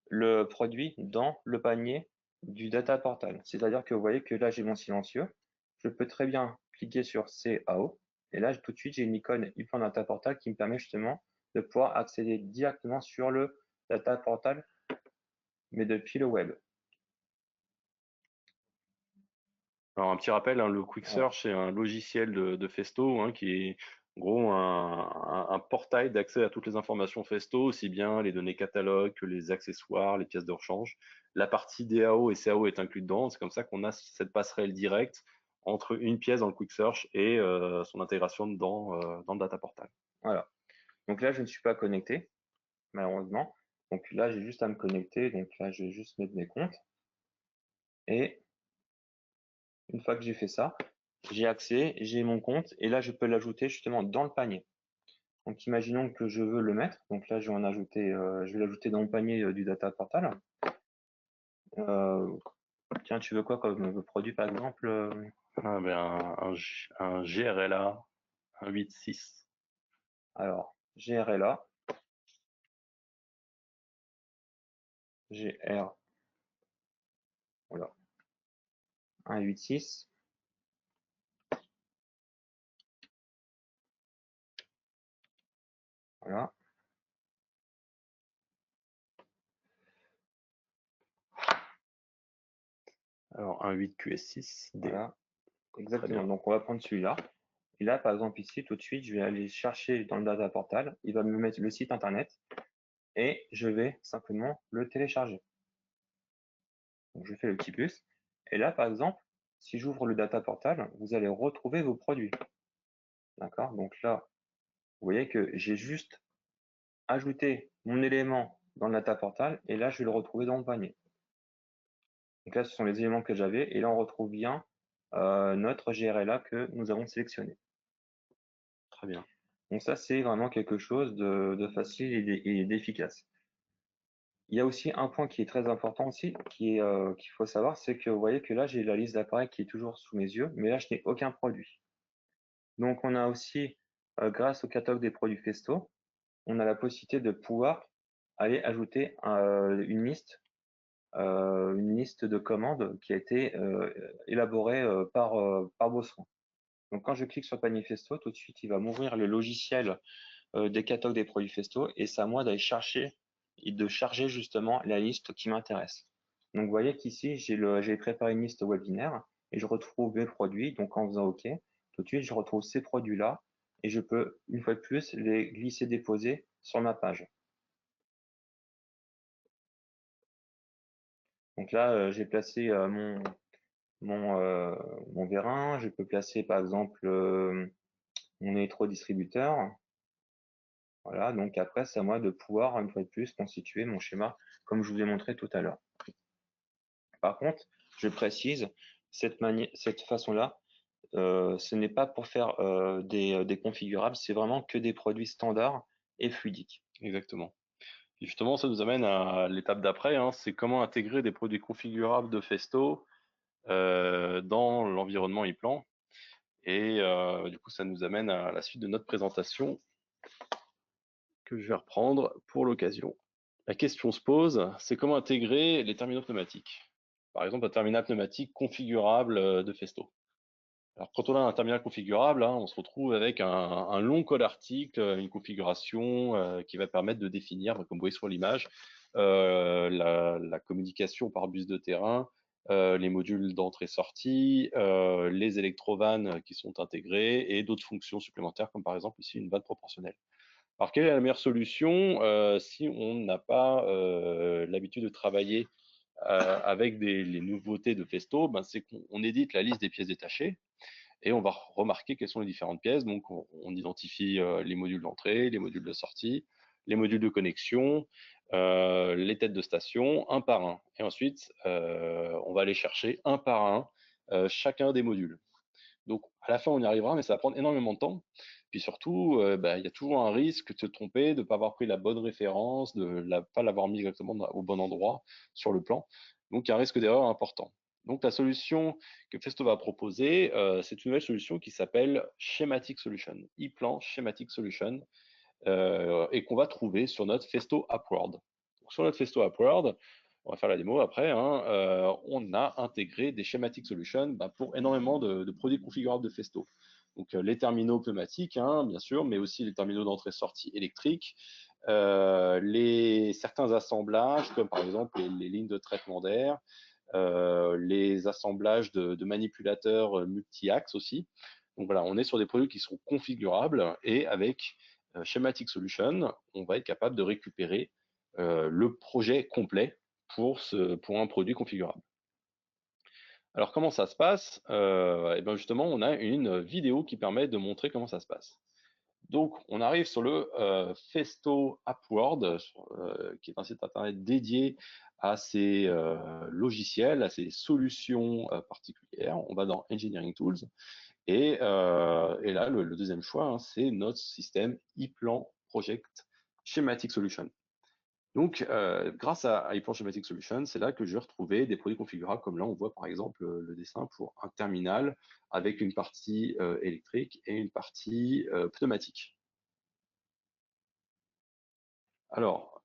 le produit dans le panier du data portal. C'est-à-dire que vous voyez que là, j'ai mon silencieux. Je peux très bien cliquer sur CAO et là, tout de suite, j'ai une icône ePlan Data Portal qui me permet justement de pouvoir accéder directement sur le data portal, mais depuis le web. Alors un petit rappel, le Quick Search c'est un logiciel de Festo qui est en gros un portail d'accès à toutes les informations Festo, aussi bien les données catalogues que les accessoires, les pièces de rechange. La partie DAO et CAO est inclue dedans, c'est comme ça qu'on a cette passerelle directe entre une pièce dans le Quick Search et son intégration dans le Data Portal. Voilà. Donc là, je ne suis pas connecté, malheureusement. Donc là, j'ai juste à me connecter. Donc là, je vais juste mettre mes comptes. Et une fois que j'ai fait ça, j'ai accès, j'ai mon compte et là, je peux l'ajouter justement dans le panier. Donc, imaginons que je veux le mettre. Donc là, je vais en ajouter, je vais l'ajouter dans mon panier du data portal. Tiens, tu veux quoi comme produit par exemple? Un GRLA, un 8.6. Alors, GRLA, GR, voilà, un 8.6. Voilà. Alors, un 8 QS6D. Voilà. Exactement. bien. Donc, on va prendre celui-là. Et là, par exemple, ici, tout de suite, je vais aller chercher dans le data portal. Il va me mettre le site internet et je vais simplement le télécharger. Donc, je fais le petit plus. Et là, par exemple, si j'ouvre le data portal, vous allez retrouver vos produits. D'accord? Donc là, vous voyez que j'ai juste ajouté mon élément dans le data portal et là, je vais le retrouver dans mon panier. Donc là, ce sont les éléments que j'avais et là, on retrouve bien notre GRLA que nous avons sélectionné. Très bien. Donc ça, c'est vraiment quelque chose de facile et d'efficace. Il y a aussi un point qui est très important aussi, qu'il faut savoir, c'est que vous voyez que là, j'ai la liste d'appareils qui est toujours sous mes yeux, mais là, je n'ai aucun produit. Donc, on a aussi, grâce au catalogue des produits Festo, on a la possibilité de pouvoir aller ajouter une liste de commandes qui a été élaborée par Bossoin. Donc, quand je clique sur le panier Festo, tout de suite, il va m'ouvrir le logiciel des catalogues des produits Festo et c'est à moi d'aller chercher et de charger justement la liste qui m'intéresse. Donc, vous voyez qu'ici, j'ai préparé une liste webinaire et je retrouve mes produits. Donc, en faisant OK, tout de suite, je retrouve ces produits-là et je peux, une fois de plus, les glisser, déposer sur ma page. Donc là, j'ai placé mon vérin. Je peux placer, par exemple, mon électrodistributeur. Voilà, donc après, c'est à moi de pouvoir, une fois de plus, constituer mon schéma comme je vous ai montré tout à l'heure. Par contre, je précise, cette façon-là, ce n'est pas pour faire des configurables, c'est vraiment que des produits standards et fluidiques. Exactement. Et justement, ça nous amène à l'étape d'après, hein, c'est comment intégrer des produits configurables de Festo dans l'environnement ePlan. Et du coup, ça nous amène à la suite de notre présentation que je vais reprendre pour l'occasion. La question se pose, c'est comment intégrer les terminaux pneumatiques. Par exemple, un terminal pneumatique configurable de Festo. Alors, quand on a un terminal configurable, hein, on se retrouve avec un long code article, une configuration qui va permettre de définir, comme vous voyez sur l'image, la communication par bus de terrain, les modules d'entrée-sortie, les électrovannes qui sont intégrés et d'autres fonctions supplémentaires, comme par exemple ici une vanne proportionnelle. Alors, quelle est la meilleure solution si on n'a pas l'habitude de travailler avec les nouveautés de Festo? C'est qu'on édite la liste des pièces détachées et on va remarquer quelles sont les différentes pièces. Donc, on identifie les modules d'entrée, les modules de sortie, les modules de connexion, les têtes de station, un par un. Et ensuite, on va aller chercher un par un chacun des modules. Donc, à la fin, on y arrivera, mais ça va prendre énormément de temps. Puis surtout, il y a toujours un risque de se tromper, de ne pas avoir pris la bonne référence, de ne pas l'avoir mis exactement au bon endroit sur le plan. Donc, il y a un risque d'erreur important. Donc, la solution que Festo va proposer, c'est une nouvelle solution qui s'appelle Schematic Solution, ePlan Schematic Solution, et qu'on va trouver sur notre Festo AppWorld. Donc, sur notre Festo AppWorld, on va faire la démo après, hein, on a intégré des Schematic Solutions pour énormément de produits configurables de Festo. Donc les terminaux pneumatiques, hein, bien sûr, mais aussi les terminaux d'entrée-sortie électrique, certains assemblages, comme par exemple les lignes de traitement d'air, les assemblages de manipulateurs multi-axes aussi. Donc voilà, on est sur des produits qui sont configurables et avec Schematic Solution, on va être capable de récupérer le projet complet pour un produit configurable. Alors comment ça se passe? Et bien justement, on a une vidéo qui permet de montrer comment ça se passe. Donc on arrive sur le Festo AppWorld, qui est un site internet dédié à ces logiciels, à ces solutions particulières. On va dans Engineering Tools et là le deuxième choix, hein, c'est notre système ePlan Project Schematic Solution. Donc, grâce à iPlan Schematic Solution, c'est là que je vais retrouver des produits configurables, comme là, on voit par exemple le dessin pour un terminal avec une partie électrique et une partie pneumatique. Alors,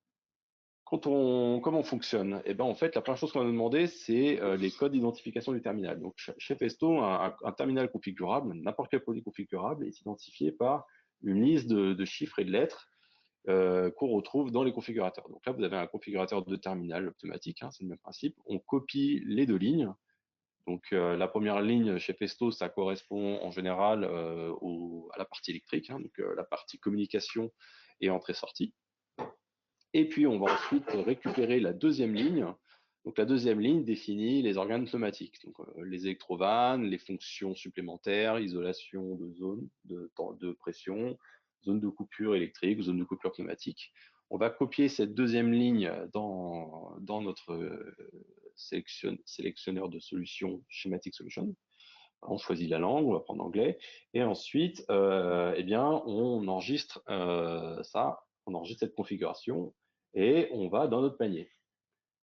comment on fonctionne? Eh ben, en fait, la première chose qu'on va nous demander, c'est les codes d'identification du terminal. Donc, chez Festo, un terminal configurable, n'importe quel produit configurable, est identifié par une liste de chiffres et de lettres qu'on retrouve dans les configurateurs. Donc là, vous avez un configurateur de terminal automatique, hein, c'est le même principe. On copie les 2 lignes. Donc la première ligne chez Festo, ça correspond en général à la partie électrique, hein, donc la partie communication et entrée-sortie. Et puis on va ensuite récupérer la 2e ligne. Donc la 2e ligne définit les organes pneumatiques, donc les électrovannes, les fonctions supplémentaires, isolation de zone de pression, zone de coupure électrique, zone de coupure pneumatique. On va copier cette 2e ligne dans notre sélectionneur de solutions, Schematic Solution. On choisit la langue, on va prendre anglais, et ensuite, eh bien, on enregistre on enregistre cette configuration, et on va dans notre panier.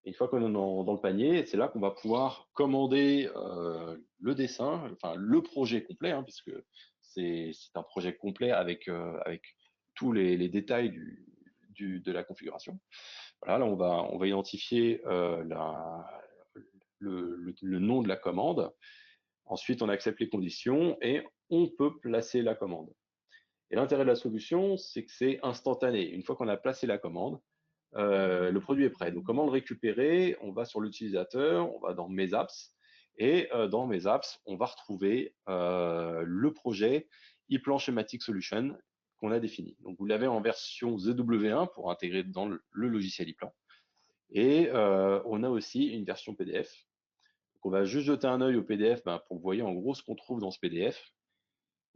Et une fois qu'on est dans le panier, c'est là qu'on va pouvoir commander le dessin, enfin le projet complet, hein, puisque c'est un projet complet avec tous les détails de la configuration. Voilà, là on va identifier le nom de la commande. Ensuite, on accepte les conditions et on peut placer la commande. Et l'intérêt de la solution, c'est que c'est instantané. Une fois qu'on a placé la commande, le produit est prêt. Donc, comment le récupérer? On va sur l'utilisateur, on va dans Mes apps, et dans Mes apps, on va retrouver le projet ePlan Schematic Solution qu'on a défini. Donc, vous l'avez en version ZW1 pour intégrer dans le logiciel ePlan. Et on a aussi une version PDF. Donc, on va juste jeter un œil au PDF pour que vous voyez en gros ce qu'on trouve dans ce PDF.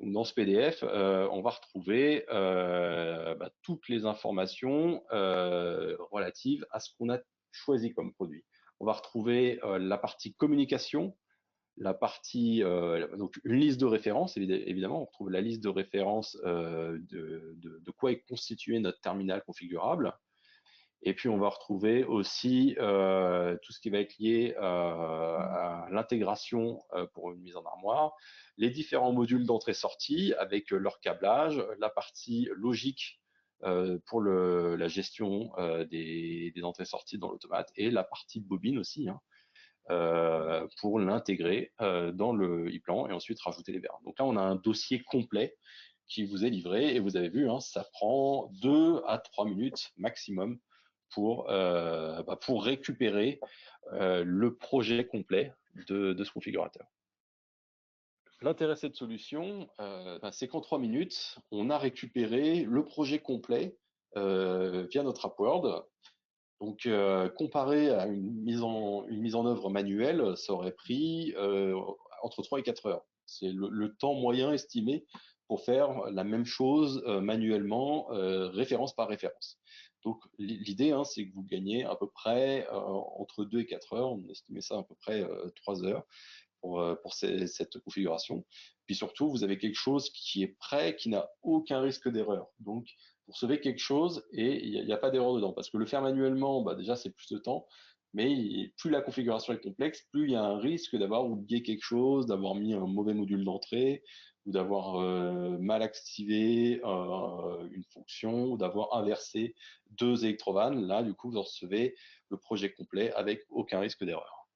Donc, dans ce PDF, on va retrouver toutes les informations relatives à ce qu'on a choisi comme produit. On va retrouver la partie communication, la partie donc une liste de références, évidemment, on retrouve la liste de références de quoi est constitué notre terminal configurable. Et puis, on va retrouver aussi tout ce qui va être lié à l'intégration pour une mise en armoire, les différents modules d'entrée-sortie avec leur câblage, la partie logique pour la gestion des entrées-sorties dans l'automate et la partie bobine aussi, hein, pour l'intégrer dans le e-plan et ensuite rajouter les verres. Donc là, on a un dossier complet qui vous est livré et vous avez vu, hein, ça prend 2 à 3 minutes maximum pour récupérer le projet complet de ce configurateur. L'intérêt de cette solution, c'est qu'en 3 minutes, on a récupéré le projet complet via notre app Word. Donc, comparé à une mise en œuvre manuelle, ça aurait pris entre 3 et 4 heures. C'est le temps moyen estimé pour faire la même chose manuellement, référence par référence. Donc, l'idée, hein, c'est que vous gagnez à peu près entre 2 et 4 heures. On estimait ça à peu près 3 heures pour cette configuration. Puis surtout, vous avez quelque chose qui est prêt, qui n'a aucun risque d'erreur. Donc, vous recevez quelque chose et il n'y a pas d'erreur dedans. Parce que le faire manuellement, déjà, c'est plus de temps. Mais plus la configuration est complexe, plus il y a un risque d'avoir oublié quelque chose, d'avoir mis un mauvais module d'entrée, ou d'avoir mal activé une fonction, ou d'avoir inversé 2 électrovannes. Là, du coup, vous recevez le projet complet avec aucun risque d'erreur.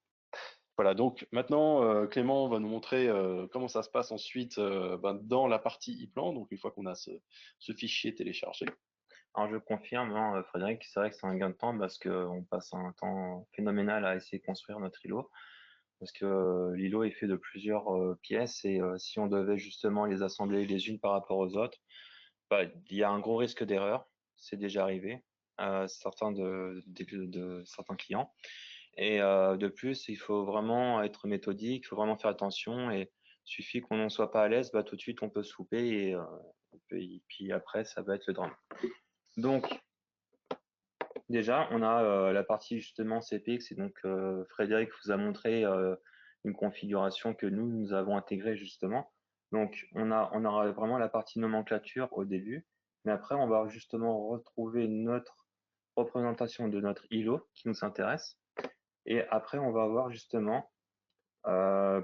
Voilà, donc maintenant, Clément va nous montrer comment ça se passe ensuite dans la partie e-plan, donc une fois qu'on a ce fichier téléchargé. Alors je confirme, hein, Frédéric, c'est vrai que c'est un gain de temps parce qu'on passe un temps phénoménal à essayer de construire notre îlot. Parce que l'îlot est fait de plusieurs pièces et si on devait justement les assembler les unes par rapport aux autres, il y a un gros risque d'erreur. C'est déjà arrivé à certains de certains clients. Et de plus, il faut vraiment être méthodique, il faut vraiment faire attention et il suffit qu'on n'en soit pas à l'aise, tout de suite on peut se louper et puis après ça va être le drame. Donc déjà, on a la partie justement CPX et donc Frédéric vous a montré une configuration que nous avons intégrée justement. Donc on aura vraiment la partie nomenclature au début, mais après on va justement retrouver notre représentation de notre îlot qui nous intéresse. Et après on va avoir justement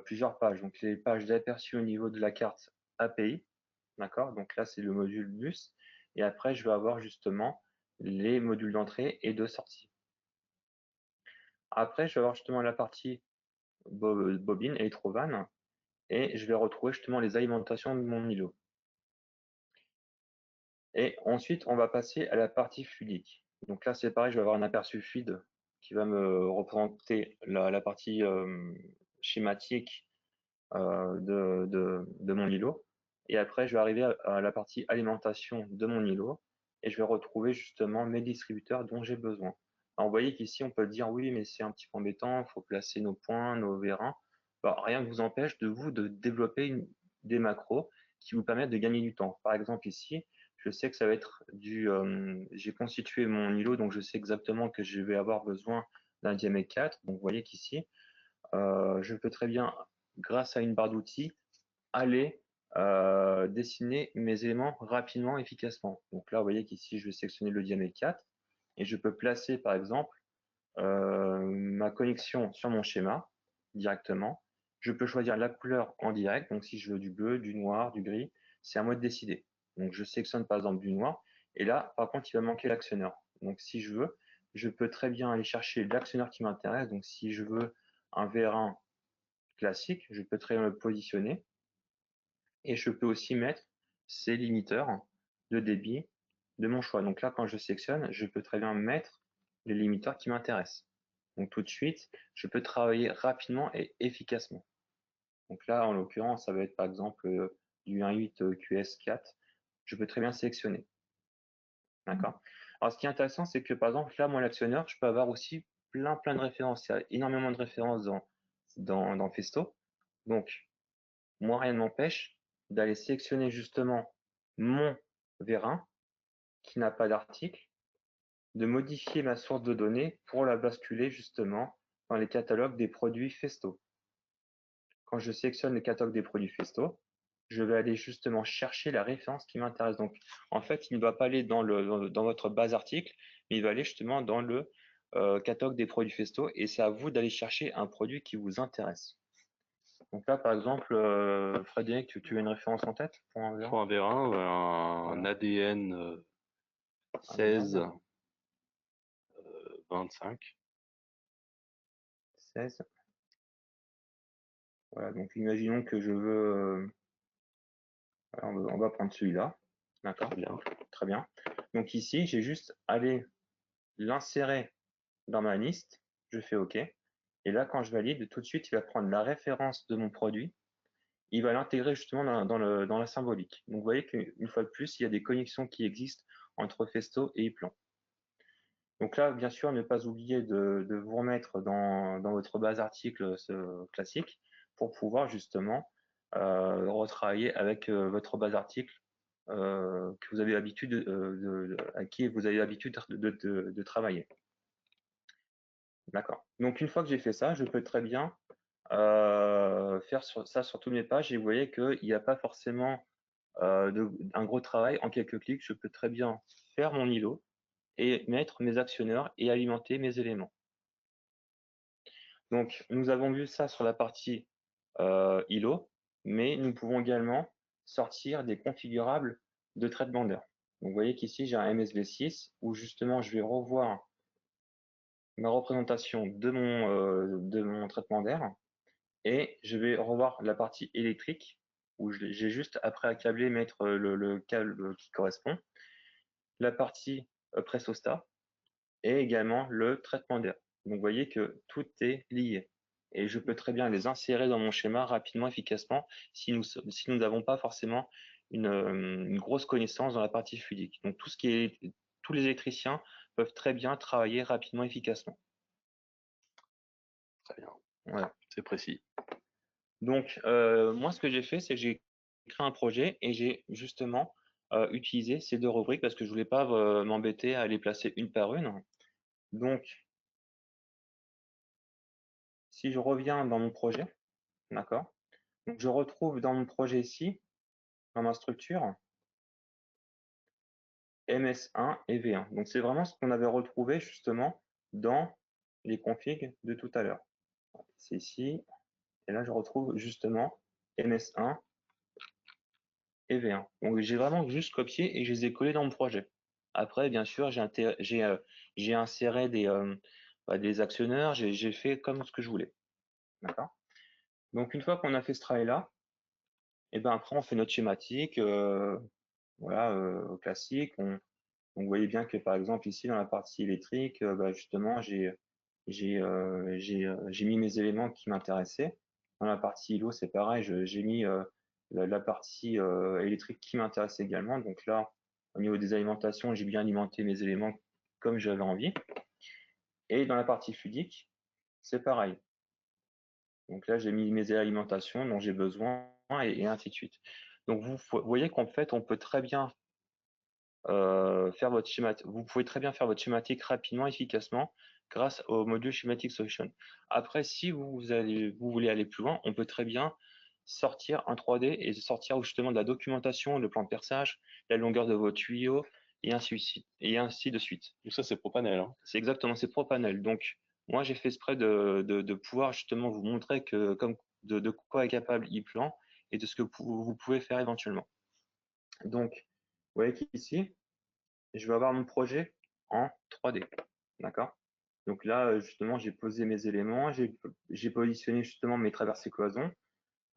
plusieurs pages. Donc les pages d'aperçu au niveau de la carte API, d'accord? Donc là c'est le module bus. Et après je vais avoir justement les modules d'entrée et de sortie. Après, je vais avoir justement la partie bobine, électrovanne, et je vais retrouver justement les alimentations de mon îlot. Et ensuite, on va passer à la partie fluidique. Donc là, c'est pareil, je vais avoir un aperçu fluide qui va me représenter la partie schématique de mon îlot. Et après, je vais arriver à la partie alimentation de mon îlot et je vais retrouver justement mes distributeurs dont j'ai besoin. Alors, vous voyez qu'ici, on peut dire oui, mais c'est un petit peu embêtant, il faut placer nos points, nos vérins. Bah, rien ne vous empêche de vous de développer des macros qui vous permettent de gagner du temps. Par exemple, ici, je sais que ça va être j'ai constitué mon îlot, donc je sais exactement que je vais avoir besoin d'un diamètre 4. Donc, vous voyez qu'ici, je peux très bien, grâce à une barre d'outils, aller dessiner mes éléments rapidement, efficacement. Donc là, vous voyez qu'ici, je vais sélectionner le diamètre 4 et je peux placer, par exemple, ma connexion sur mon schéma directement. Je peux choisir la couleur en direct. Donc, si je veux du bleu, du noir, du gris, c'est à moi de décider. Donc, je sélectionne par exemple du noir. Et là, par contre, il va manquer l'actionneur. Donc, si je veux, je peux très bien aller chercher l'actionneur qui m'intéresse. Donc, si je veux un vérin classique, je peux très bien le positionner et je peux aussi mettre ces limiteurs de débit de mon choix. Donc là, quand je sélectionne, je peux très bien mettre les limiteurs qui m'intéressent. Donc tout de suite, je peux travailler rapidement et efficacement. Donc là, en l'occurrence, ça va être par exemple du 1.8 QS4. Je peux très bien sélectionner. D'accord. Alors ce qui est intéressant, c'est que par exemple, là, moi, l'actionneur, je peux avoir aussi plein de références. Il y a énormément de références dans Festo. Donc, moi, rien ne m'empêche d'aller sélectionner justement mon vérin qui n'a pas d'article, de modifier ma source de données pour la basculer justement dans les catalogues des produits Festo. Quand je sélectionne le catalogue des produits Festo, je vais aller justement chercher la référence qui m'intéresse. Donc, en fait, il ne va pas aller dans votre base article, mais il va aller justement dans le catalogue des produits Festo et c'est à vous d'aller chercher un produit qui vous intéresse. Donc là, par exemple, Frédéric, tu as une référence en tête pour un vérin? Pour un vérin, un Voilà. ADN 16 25. 16. Voilà, donc imaginons que je veux. On va prendre celui-là. D'accord. Bien. Très bien. Donc ici, j'ai juste à aller l'insérer dans ma liste. Je fais OK. Et là, quand je valide, tout de suite, il va prendre la référence de mon produit. Il va l'intégrer justement dans la symbolique. Donc vous voyez qu'une fois de plus, il y a des connexions qui existent entre Festo et ePlan. Donc là, bien sûr, ne pas oublier de vous remettre dans votre base article classique pour pouvoir justement retravailler avec votre base article que vous avez l'habitude à qui vous avez l'habitude de travailler. D'accord. Donc une fois que j'ai fait ça, je peux très bien faire ça sur toutes mes pages et vous voyez qu'il n'y a pas forcément un gros travail. En quelques clics, je peux très bien faire mon îlot et mettre mes actionneurs et alimenter mes éléments. Donc, nous avons vu ça sur la partie îlot, mais nous pouvons également sortir des configurables de traitement d'heure. Donc, vous voyez qu'ici, j'ai un MSV6 où justement, je vais revoir ma représentation de mon traitement d'air et je vais revoir la partie électrique où j'ai juste après accabler mettre le câble qui correspond, la partie pressostat et également le traitement d'air. Donc vous voyez que tout est lié et je peux très bien les insérer dans mon schéma rapidement, efficacement si nous n'avons pas forcément une grosse connaissance dans la partie fluidique. Donc tous les électriciens peuvent très bien travailler rapidement, efficacement. Très bien. Voilà. C'est précis. Donc moi ce que j'ai fait, c'est que j'ai créé un projet et j'ai justement utilisé ces deux rubriques parce que je voulais pas m'embêter à les placer une par une. Donc si je reviens dans mon projet, d'accord? Donc je retrouve dans mon projet ici, dans ma structure, MS1 et V1. Donc c'est vraiment ce qu'on avait retrouvé justement dans les configs de tout à l'heure. C'est ici, et là je retrouve justement MS1 et V1. Donc j'ai vraiment juste copié et je les ai collés dans mon projet. Après, bien sûr, j'ai inséré des actionneurs, j'ai fait comme ce que je voulais. D'accord? Donc une fois qu'on a fait ce travail-là, et ben après on fait notre schématique. voilà, au classique. Vous voyez bien que par exemple ici dans la partie électrique, justement j'ai mis mes éléments qui m'intéressaient. Dans la partie îlot, c'est pareil, j'ai mis la partie électrique qui m'intéresse également. Donc là, au niveau des alimentations, j'ai bien alimenté mes éléments comme j'avais envie. Et dans la partie fluidique, c'est pareil. Donc là, j'ai mis mes alimentations dont j'ai besoin et ainsi de suite. Donc vous voyez qu'en fait, on peut très bien faire votre schématique. Vous pouvez très bien faire votre schématique rapidement, efficacement, grâce au module Schematic Solution. Après, si vous voulez aller plus loin, on peut très bien sortir un 3D et sortir justement de la documentation, le plan de perçage, la longueur de vos tuyaux, et ainsi de suite. Et ainsi de suite. Donc ça, c'est Propanel. Hein. C'est exactement, c'est ProPanel. Donc, moi, j'ai fait exprès de pouvoir justement vous montrer de quoi est capable ePlan et de ce que vous pouvez faire éventuellement. Donc, vous voyez qu'ici, je vais avoir mon projet en 3D. D'accord? Donc là, justement, j'ai posé mes éléments, j'ai positionné justement mes traversées cloisons,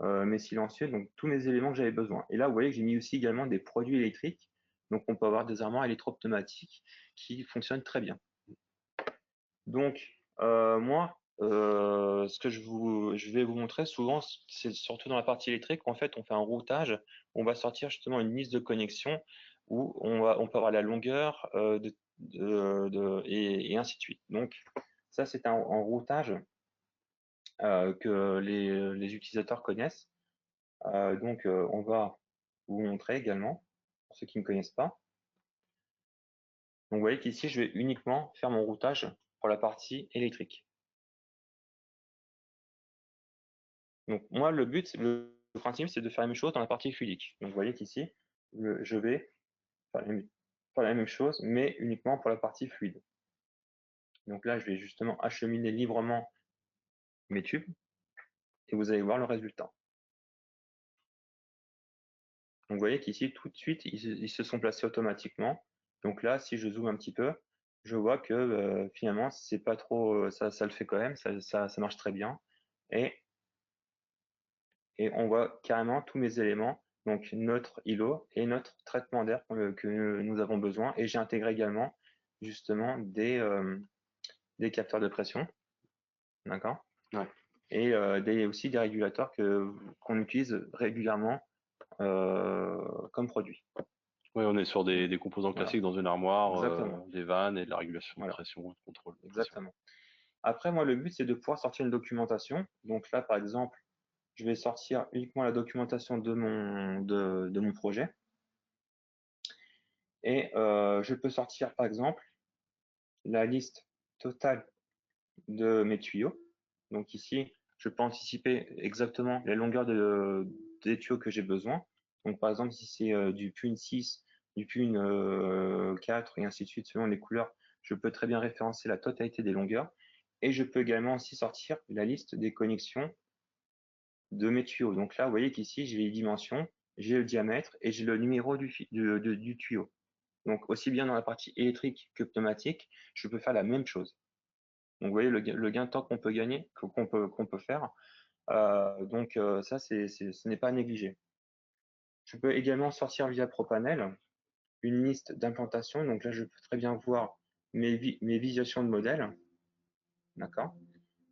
mes silencieux, donc tous mes éléments que j'avais besoin. Et là, vous voyez que j'ai mis aussi également des produits électriques. Donc on peut avoir des armoires électro-pneumatiques qui fonctionnent très bien. Donc moi, ce que je vais vous montrer souvent, c'est surtout dans la partie électrique, en fait, on fait un routage, on va sortir justement une liste de connexion où on peut avoir la longueur et ainsi de suite. Donc ça, c'est un routage que les utilisateurs connaissent. Donc on va vous montrer également, pour ceux qui ne connaissent pas. Donc vous voyez qu'ici, je vais uniquement faire mon routage pour la partie électrique. Donc moi, le principe, c'est de faire la même chose dans la partie fluidique. Donc vous voyez qu'ici, je vais faire la même chose, mais uniquement pour la partie fluide. Donc là, je vais justement acheminer librement mes tubes et vous allez voir le résultat. Donc vous voyez qu'ici, tout de suite, ils se sont placés automatiquement. Donc là, si je zoome un petit peu, je vois que finalement, c'est pas trop, ça le fait quand même, ça marche très bien. Et on voit carrément tous mes éléments, donc notre îlot et notre traitement d'air que nous avons besoin. Et j'ai intégré également justement des capteurs de pression, d'accord, ouais. et aussi des régulateurs qu'on utilise régulièrement comme produit. Oui, on est sur des composants classiques dans une armoire, des vannes et de la régulation de pression, de contrôle de pression. Exactement. Après, moi, le but, c'est de pouvoir sortir une documentation. Donc là, par exemple, je vais sortir uniquement la documentation de mon projet. Et je peux sortir, par exemple, la liste totale de mes tuyaux. Donc ici, je peux anticiper exactement la longueur des tuyaux que j'ai besoin. Donc par exemple, si c'est du PUN 6, du PUN 4 et ainsi de suite, selon les couleurs, je peux très bien référencer la totalité des longueurs. Et je peux également aussi sortir la liste des connexions de mes tuyaux. Donc là, vous voyez qu'ici, j'ai les dimensions, j'ai le diamètre et j'ai le numéro du tuyau. Donc aussi bien dans la partie électrique que pneumatique, je peux faire la même chose. Donc vous voyez le gain de temps qu'on peut gagner, qu'on peut faire. Ça, ce n'est pas à négliger. Je peux également sortir via ProPanel une liste d'implantation. Donc là, je peux très bien voir mes visualisations de modèles. D'accord.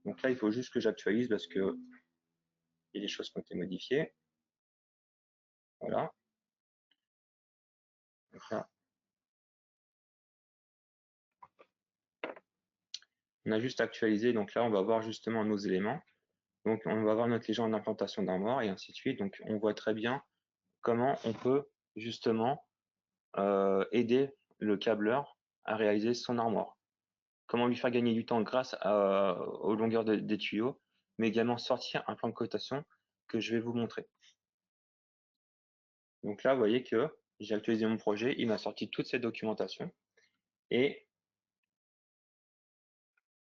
Donc là, il faut juste que j'actualise parce que il y a des choses qui ont été modifiées. Voilà. Donc là, on a juste actualisé. Donc là, on va voir justement nos éléments. Donc on va voir notre légende d'implantation d'armoire et ainsi de suite. Donc on voit très bien comment on peut justement aider le câbleur à réaliser son armoire. Comment lui faire gagner du temps grâce aux longueurs des tuyaux, mais également sortir un plan de cotation que je vais vous montrer. Donc là, vous voyez que j'ai actualisé mon projet, il m'a sorti toute cette documentation et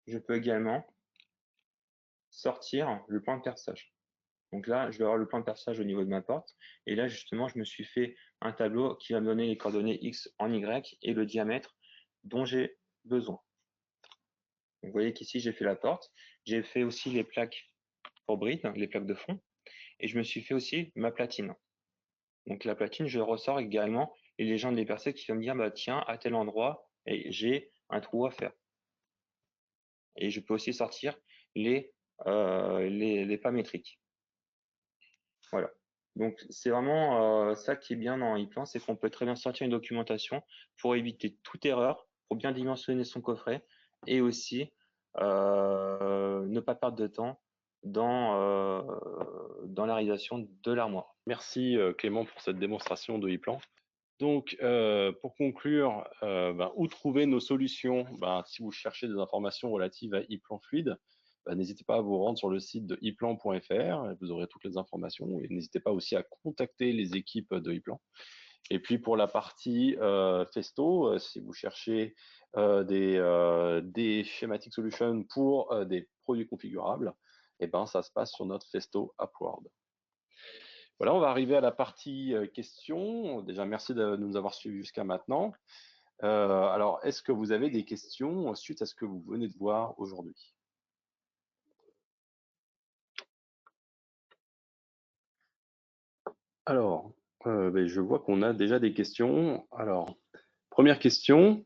je peux également sortir le plan de perçage. Donc là, je vais avoir le plan de perçage au niveau de ma porte. Et là, justement, je me suis fait un tableau qui va me donner les coordonnées X en Y et le diamètre dont j'ai besoin. Vous voyez qu'ici, j'ai fait la porte. J'ai fait aussi les plaques pour bride, les plaques de fond. Et je me suis fait aussi ma platine. Donc la platine, je ressors également les légendes des percées qui vont me dire, bah, tiens, à tel endroit, et j'ai un trou à faire. Et je peux aussi sortir les pas métriques. Voilà. Donc, c'est vraiment ça qui est bien dans ePlan, c'est qu'on peut très bien sortir une documentation pour éviter toute erreur, pour bien dimensionner son coffret et aussi ne pas perdre de temps dans la réalisation de l'armoire. Merci Clément pour cette démonstration de ePlan. Donc, pour conclure, où trouver nos solutions? Si vous cherchez des informations relatives à ePlan Fluide, n'hésitez pas à vous rendre sur le site de eplan.fr, vous aurez toutes les informations, et n'hésitez pas aussi à contacter les équipes de ePlan. Et puis pour la partie Festo, si vous cherchez des schematic solutions pour des produits configurables, ça se passe sur notre Festo AppWord. Voilà, on va arriver à la partie questions. Déjà, merci de nous avoir suivis jusqu'à maintenant. Alors, est-ce que vous avez des questions suite à ce que vous venez de voir aujourd'hui? Alors, je vois qu'on a déjà des questions. Alors, première question,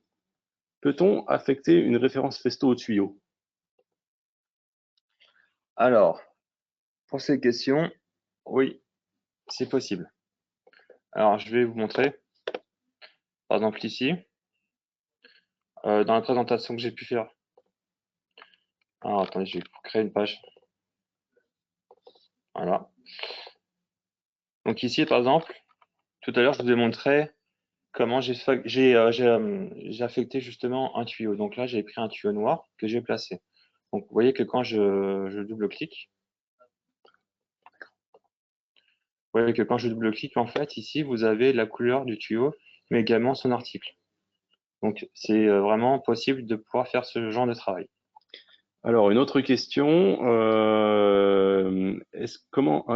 peut-on affecter une référence Festo au tuyau? Alors, pour ces questions, oui, c'est possible. Alors, je vais vous montrer. Par exemple, ici, dans la présentation que j'ai pu faire. Alors, attendez, je vais créer une page. Voilà. Donc ici, par exemple, tout à l'heure, je vous ai montré comment j'ai affecté justement un tuyau. Donc là, j'ai pris un tuyau noir que j'ai placé. Donc vous voyez que quand je double-clique, en fait, ici, vous avez la couleur du tuyau, mais également son article. Donc c'est vraiment possible de pouvoir faire ce genre de travail. Alors, une autre question, comment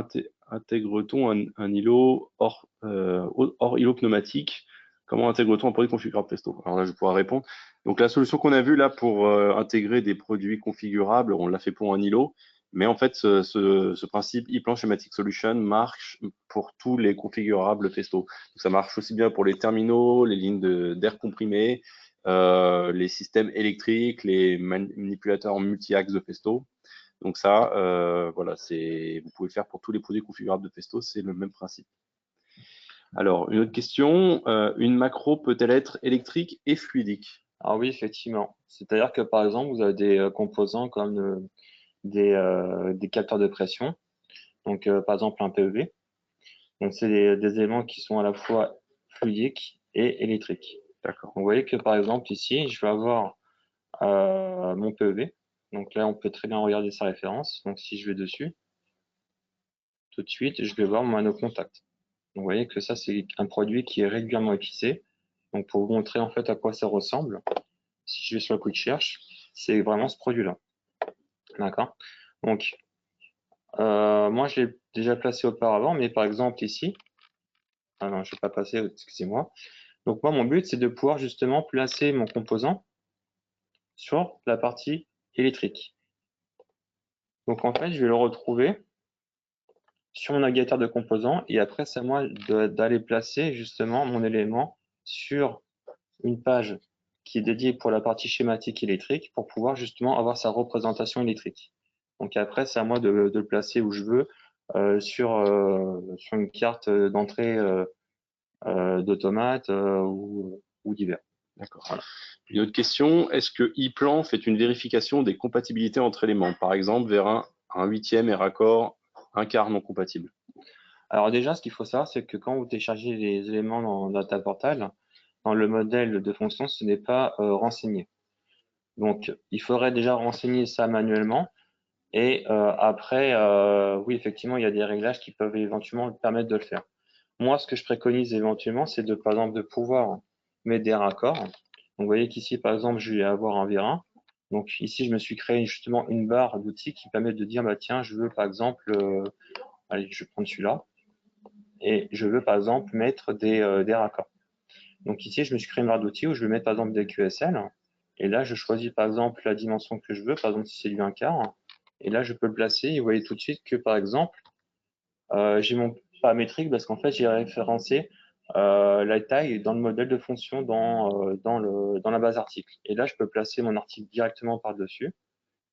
intègre-t-on un îlot hors îlot pneumatique? Comment intègre-t-on un produit configurable Festo? Alors là, je pourrais répondre. Donc, la solution qu'on a vue là pour intégrer des produits configurables, on l'a fait pour un îlot, mais en fait, ce principe ePlan Schematic Solution marche pour tous les configurables Festo. Donc, ça marche aussi bien pour les terminaux, les lignes d'air comprimé, les systèmes électriques, les manipulateurs multi-axes de Festo. Donc ça, voilà, vous pouvez le faire pour tous les produits configurables de Festo, c'est le même principe. Alors, une autre question, une macro peut-elle être électrique et fluidique? Ah oui, effectivement. C'est-à-dire que par exemple, vous avez des composants comme des capteurs de pression. Donc par exemple un PEV. Donc c'est des éléments qui sont à la fois fluidiques et électriques. D'accord. Vous voyez que par exemple ici, je vais avoir mon PEV. Donc là, on peut très bien regarder sa référence. Donc si je vais dessus, tout de suite, je vais voir mon anneau contact. Donc, vous voyez que ça, c'est un produit qui est régulièrement épicé. Donc pour vous montrer en fait à quoi ça ressemble, si je vais sur le Quick Search, c'est vraiment ce produit-là. D'accord. Donc moi, je l'ai déjà placé auparavant, mais par exemple ici, ah non, je ne vais pas passer, excusez-moi. Donc moi, mon but, c'est de pouvoir justement placer mon composant sur la partie électrique. Donc en fait, je vais le retrouver sur mon navigateur de composants et après, c'est à moi d'aller placer justement mon élément sur une page qui est dédiée pour la partie schématique électrique pour pouvoir justement avoir sa représentation électrique. Donc après, c'est à moi de le placer où je veux sur une carte d'entrée d'automate ou divers. D'accord. Voilà. Une autre question, est-ce que ePlan fait une vérification des compatibilités entre éléments? Par exemple, vers un huitième est raccord, un quart non compatible. Alors déjà, ce qu'il faut savoir, c'est que quand vous téléchargez les éléments dans Data Portal, dans le modèle de fonction, ce n'est pas renseigné. Donc, il faudrait déjà renseigner ça manuellement. Et après, oui, effectivement, il y a des réglages qui peuvent éventuellement permettre de le faire. Moi, ce que je préconise éventuellement, c'est par exemple, de pouvoir mettre des raccords. Donc, vous voyez qu'ici, par exemple, je vais avoir un vérin. Donc, ici, je me suis créé justement une barre d'outils qui permet de dire, bah, tiens, je veux, par exemple, allez, je vais prendre celui-là. Et je veux, par exemple, mettre des raccords. Donc, ici, je me suis créé une barre d'outils où je vais mettre, par exemple, des QSL. Et là, je choisis, par exemple, la dimension que je veux. Par exemple, si c'est du 1/4. Et là, je peux le placer. Et vous voyez tout de suite que, par exemple, j'ai mon paramétrique parce qu'en fait, j'ai référencé la taille dans le modèle de fonction dans la base article. Et là, je peux placer mon article directement par-dessus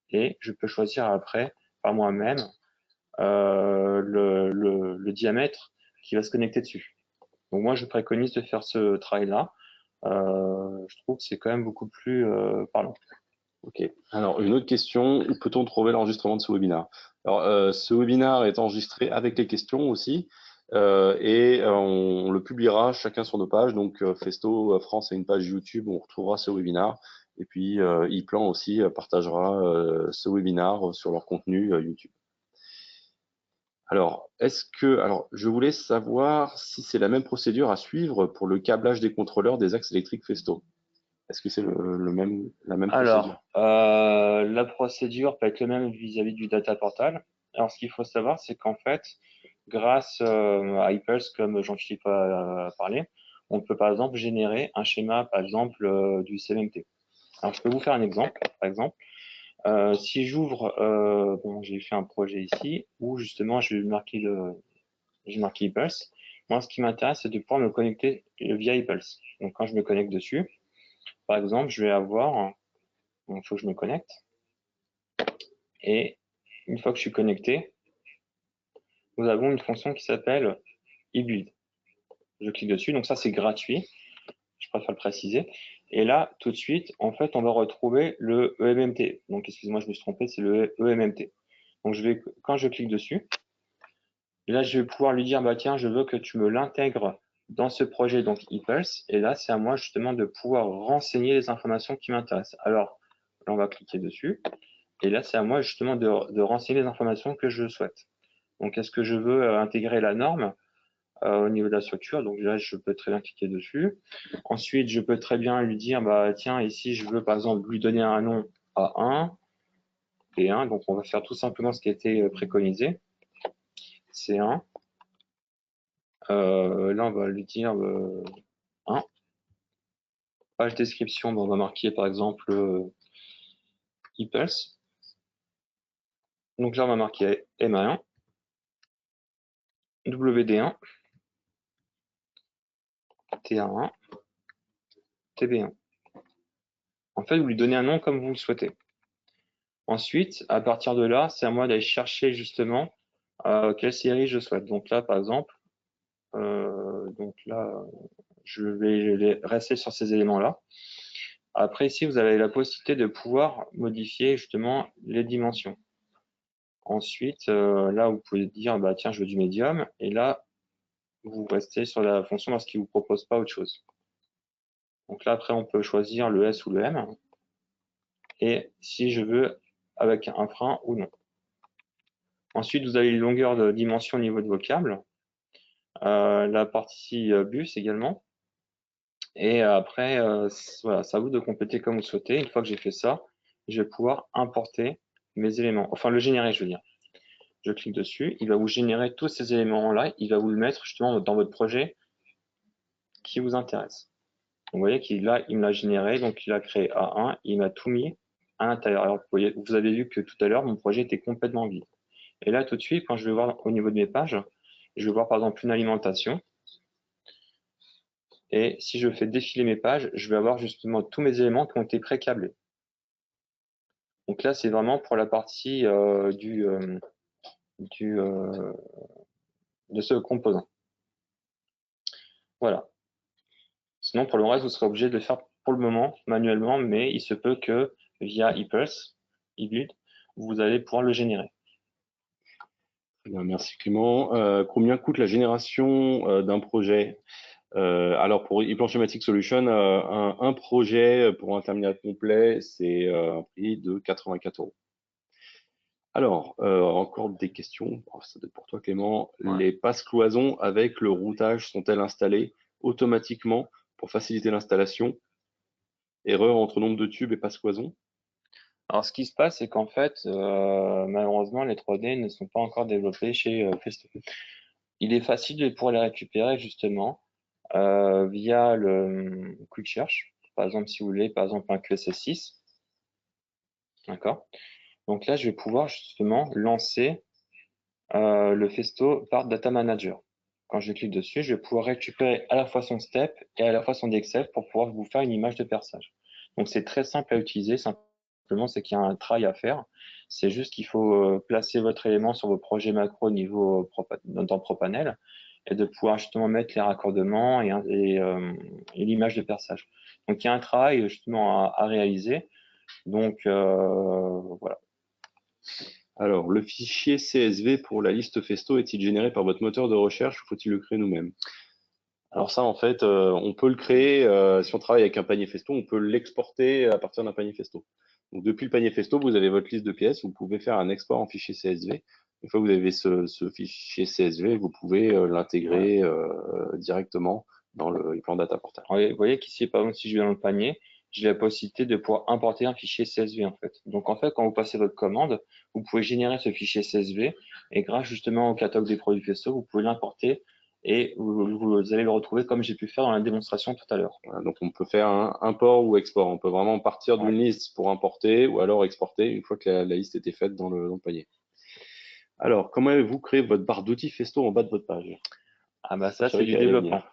et je peux choisir après par moi-même le diamètre qui va se connecter dessus. Donc moi, je préconise de faire ce travail-là. Je trouve que c'est quand même beaucoup plus parlant. Ok. Alors, une autre question, où peut-on trouver l'enregistrement de ce webinaire? Alors, ce webinaire est enregistré avec les questions aussi, et on le publiera chacun sur nos pages. Donc, Festo France a une page YouTube où on retrouvera ce webinaire. Et puis, ePlan aussi partagera ce webinaire sur leur contenu YouTube. Alors, je voulais savoir si c'est la même procédure à suivre pour le câblage des contrôleurs des axes électriques Festo. Est-ce que c'est la même procédure? Alors, la procédure peut être le même vis-à-vis du data portal. Alors, ce qu'il faut savoir, c'est qu'en fait, grâce à Impulse, comme Jean-Philippe a parlé, on peut par exemple générer un schéma, par exemple, du CMMT. Alors, je peux vous faire un exemple, par exemple. Si j'ouvre, bon, j'ai fait un projet ici où justement j'ai marqué Impulse. Moi, ce qui m'intéresse, c'est de pouvoir me connecter via Impulse. Donc, quand je me connecte dessus, par exemple, je vais avoir, il faut que je me connecte. Et une fois que je suis connecté, nous avons une fonction qui s'appelle eBuild. Je clique dessus, donc ça c'est gratuit, je préfère le préciser. Et là, tout de suite, en fait, on va retrouver le EMMT. Donc, excusez-moi, je me suis trompé, c'est le EMMT. Donc, quand je clique dessus, là, je vais pouvoir lui dire, bah tiens, je veux que tu me l'intègres dans ce projet, donc ePulse. Et là, c'est à moi justement de pouvoir renseigner les informations qui m'intéressent. Alors, là, on va cliquer dessus. Et là, c'est à moi justement de renseigner les informations que je souhaite. Donc, est-ce que je veux intégrer la norme au niveau de la structure? Donc là, je peux très bien cliquer dessus. Ensuite, je peux très bien lui dire, bah tiens, ici, je veux par exemple lui donner un nom A1, B1. Donc, on va faire tout simplement ce qui a été préconisé. C1. Là, on va lui dire 1. Page description, on va marquer par exemple ePulse. Donc là, on va marquer MA1, WD1, TA1, TB1. En fait, vous lui donnez un nom comme vous le souhaitez. Ensuite, à partir de là, c'est à moi d'aller chercher justement quelle série je souhaite. Donc là, par exemple, je vais rester sur ces éléments-là. Après, ici, vous avez la possibilité de pouvoir modifier justement les dimensions. Ensuite, là, vous pouvez dire, bah, tiens, je veux du médium. Et là, vous restez sur la fonction parce qu'il ne vous propose pas autre chose. Donc là, après, on peut choisir le S ou le M. Et si je veux avec un frein ou non. Ensuite, vous avez les longueurs de dimension au niveau de vos câbles. La partie bus également. Et après, voilà, c'est à vous de compléter comme vous le souhaitez. Une fois que j'ai fait ça, je vais pouvoir importer mes éléments. Enfin, le générer, je veux dire. Je clique dessus, il va vous générer tous ces éléments-là, il va vous le mettre justement dans votre projet qui vous intéresse. Donc, vous voyez qu'il là, il me l'a généré, donc il a créé A1, il m'a tout mis à l'intérieur. Alors, vous avez vu que tout à l'heure, mon projet était complètement vide. Et là, tout de suite, quand je vais voir au niveau de mes pages, je vais voir par exemple une alimentation. Et si je fais défiler mes pages, je vais avoir justement tous mes éléments qui ont été pré-câblés. Donc là, c'est vraiment pour la partie de ce composant. Voilà. Sinon, pour le reste, vous serez obligé de le faire pour le moment manuellement, mais il se peut que via ePulse, eBuild, vous allez pouvoir le générer. Bien, merci Clément. Combien coûte la génération d'un projet? Alors pour ePlan Schematic Solution, un projet pour un terminal complet, c'est un prix de 84 €. Alors, encore des questions. Oh, ça doit être pour toi Clément. Ouais. Les passes cloisons avec le routage sont-elles installées automatiquement pour faciliter l'installation? Erreur entre nombre de tubes et passes cloisons? Alors, ce qui se passe, c'est qu'en fait, malheureusement, les 3D ne sont pas encore développés chez Festo. Il est facile de pouvoir les récupérer justement via le Quick Search. Par exemple, si vous voulez, par exemple, un QSS6. D'accord. Donc là, je vais pouvoir justement lancer le Festo par Data Manager. quand je clique dessus, je vais pouvoir récupérer à la fois son step et à la fois son DXF pour pouvoir vous faire une image de perçage. Donc c'est très simple à utiliser, simplement c'est qu'il y a un travail à faire. C'est juste qu'il faut placer votre élément sur vos projets macro au niveau dans Propanel et de pouvoir justement mettre les raccordements et l'image de perçage. Donc il y a un travail justement à réaliser. Donc voilà. Alors, le fichier CSV pour la liste Festo est-il généré par votre moteur de recherche ou faut-il le créer nous-mêmes? Alors ça, en fait, on peut le créer, si on travaille avec un panier Festo, on peut l'exporter à partir d'un panier Festo. Donc, depuis le panier Festo, vous avez votre liste de pièces, vous pouvez faire un export en fichier CSV. Une fois que vous avez ce fichier CSV, vous pouvez l'intégrer directement dans le plan Data Portal. Vous voyez qu'ici, par exemple, si je vais dans le panier, j'ai la possibilité de pouvoir importer un fichier CSV en fait. Donc en fait, quand vous passez votre commande, vous pouvez générer ce fichier CSV et grâce justement au catalogue des produits Festo, vous pouvez l'importer et vous allez le retrouver comme j'ai pu faire dans la démonstration tout à l'heure. Voilà, donc on peut faire un import ou export. On peut vraiment partir d'une liste pour importer ou alors exporter une fois que la liste était faite dans le panier. Alors, comment avez-vous créé votre barre d'outils Festo en bas de votre page? Ah bah ça, c'est du développement.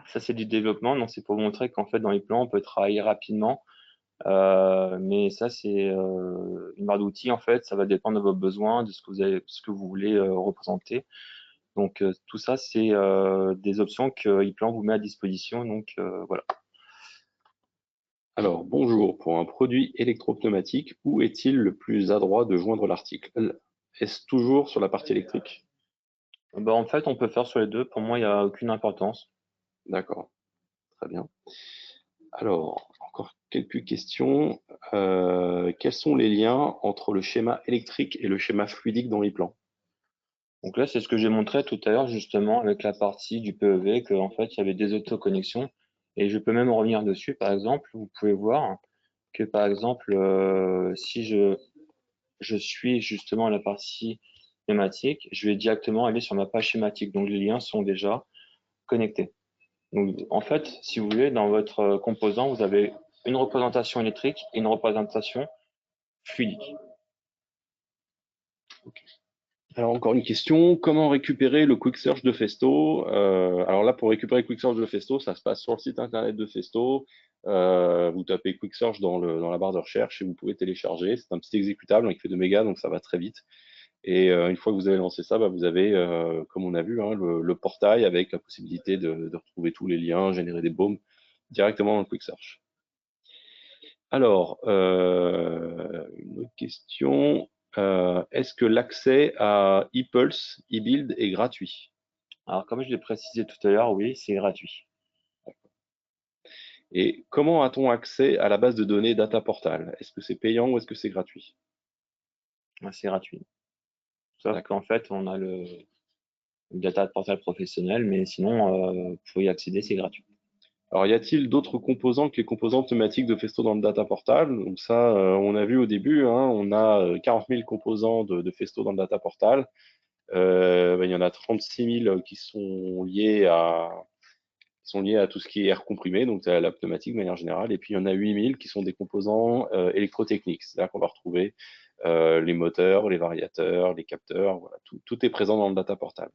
Ça, c'est du développement. Donc, c'est pour vous montrer qu'en fait, dans les plans, on peut travailler rapidement. Mais ça, c'est une barre d'outils. En fait, ça va dépendre de vos besoins, de ce que vous voulez représenter. Donc, tout ça, c'est des options que ePlan vous met à disposition. Donc, voilà. Alors, bonjour. Pour un produit électropneumatique, où est-il le plus adroit de joindre l'article? Est-ce toujours sur la partie électrique? Bah, en fait, on peut faire sur les deux. Pour moi, il n'y a aucune importance. D'accord. Très bien. Alors, encore quelques questions. Quels sont les liens entre le schéma électrique et le schéma fluidique dans ePlan? Donc là, c'est ce que j'ai montré tout à l'heure, justement, avec la partie du PEV, qu'en fait, il y avait des autoconnexions. Et je peux même revenir dessus, par exemple. Vous pouvez voir que, par exemple, si je suis justement à la partie schématique, je vais directement aller sur ma page schématique. Donc, les liens sont déjà connectés. Donc, en fait, si vous voulez, dans votre composant, vous avez une représentation électrique et une représentation fluidique. Okay. Alors, encore une question. Comment récupérer le Quick Search de Festo? Alors là, pour récupérer le Quick Search de Festo, ça se passe sur le site internet de Festo. Vous tapez Quick Search dans la barre de recherche et vous pouvez télécharger. C'est un petit exécutable qui fait 2 mégas, donc ça va très vite. Et une fois que vous avez lancé ça, vous avez, comme on a vu, le portail avec la possibilité de retrouver tous les liens, générer des baumes directement dans le Quick Search. Alors, une autre question. Est-ce que l'accès à ePulse, eBuild est gratuit? Alors, comme je l'ai précisé tout à l'heure, oui, c'est gratuit. Et comment a-t-on accès à la base de données Data Portal? Est-ce que c'est payant ou est-ce que c'est gratuit? C'est gratuit. Sauf qu'en fait, on a le Data Portal professionnel, mais sinon, pour y accéder, c'est gratuit. Alors, y a-t-il d'autres composants que les composants thématiques de Festo dans le Data Portal? Donc ça, on a vu au début, on a 40 000 composants de Festo dans le Data Portal. Il y en a 36 000 qui sont liés à tout ce qui est air comprimé, donc à la pneumatique de manière générale. Et puis, il y en a 8 000 qui sont des composants électrotechniques. C'est-à-dire qu'on va retrouver les moteurs, les variateurs, les capteurs. Voilà, tout est présent dans le Data Portal.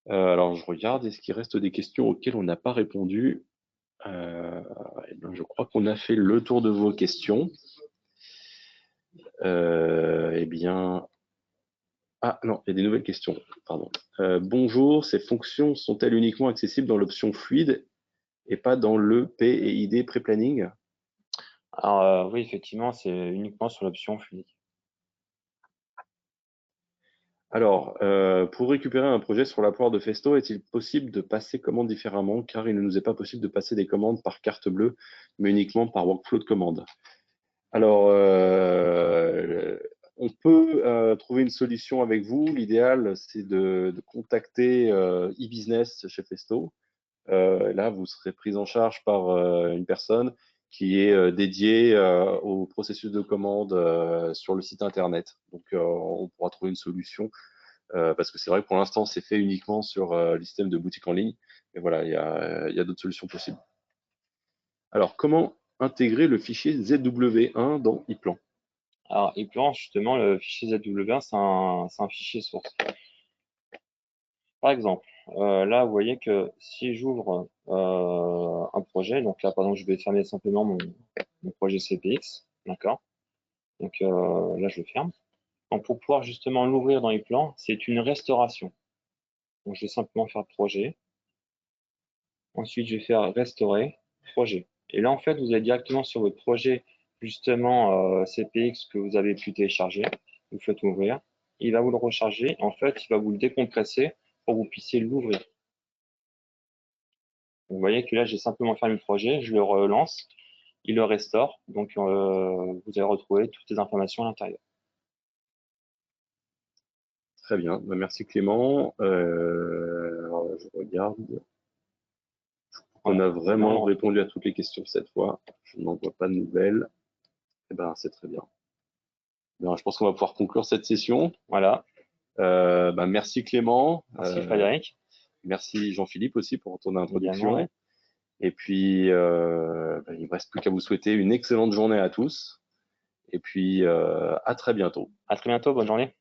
Alors, je regarde, est-ce qu'il reste des questions auxquelles on n'a pas répondu? Je crois qu'on a fait le tour de vos questions. Eh bien, ah non, il y a des nouvelles questions. Pardon. Bonjour, ces fonctions sont-elles uniquement accessibles dans l'option fluide et pas dans le P et ID pré-planning? Alors, oui, effectivement, c'est uniquement sur l'option fluidique. Alors, pour récupérer un projet sur la poire de Festo, est-il possible de passer commande différemment, car il ne nous est pas possible de passer des commandes par carte bleue, mais uniquement par workflow de commande? Alors, on peut trouver une solution avec vous. L'idéal, c'est de contacter e-business chez Festo. Là, vous serez pris en charge par une personne qui est dédiée au processus de commande sur le site internet. Donc, on pourra trouver une solution parce que c'est vrai que pour l'instant, c'est fait uniquement sur le système de boutique en ligne. Mais voilà, il y a d'autres solutions possibles. Alors, comment intégrer le fichier ZW1 dans ePlan? Alors, ePlan, justement, le fichier ZW1, c'est un fichier source. Par exemple, là, vous voyez que si j'ouvre un projet, donc là, par exemple, je vais fermer simplement mon projet CPX, d'accord? Donc là, je le ferme. Donc, pour pouvoir justement l'ouvrir dans les plans, c'est une restauration. Donc, je vais simplement faire projet. Ensuite, je vais faire restaurer projet. Et là, en fait, vous allez directement sur votre projet, justement, CPX que vous avez pu télécharger. Vous faites ouvrir. Il va vous le recharger. En fait, il va vous le décompresser pour que vous puissiez l'ouvrir. Vous voyez que là, j'ai simplement fermé le projet. Je le relance. Il le restaure. Donc, vous allez retrouver toutes les informations à l'intérieur. Très bien. Bah, merci Clément. Alors, je regarde. On Voilà. a vraiment Non, répondu à toutes les questions cette fois. Je n'en vois pas de nouvelles. Eh ben, c'est très bien. Ben, je pense qu'on va pouvoir conclure cette session. voilà. Bah, merci Clément. Merci Frédéric. Merci Jean-Philippe aussi pour ton Également, introduction. ouais. Et puis, bah, il ne me reste plus qu'à vous souhaiter une excellente journée à tous. Et puis, à très bientôt. À très bientôt. Bonne journée.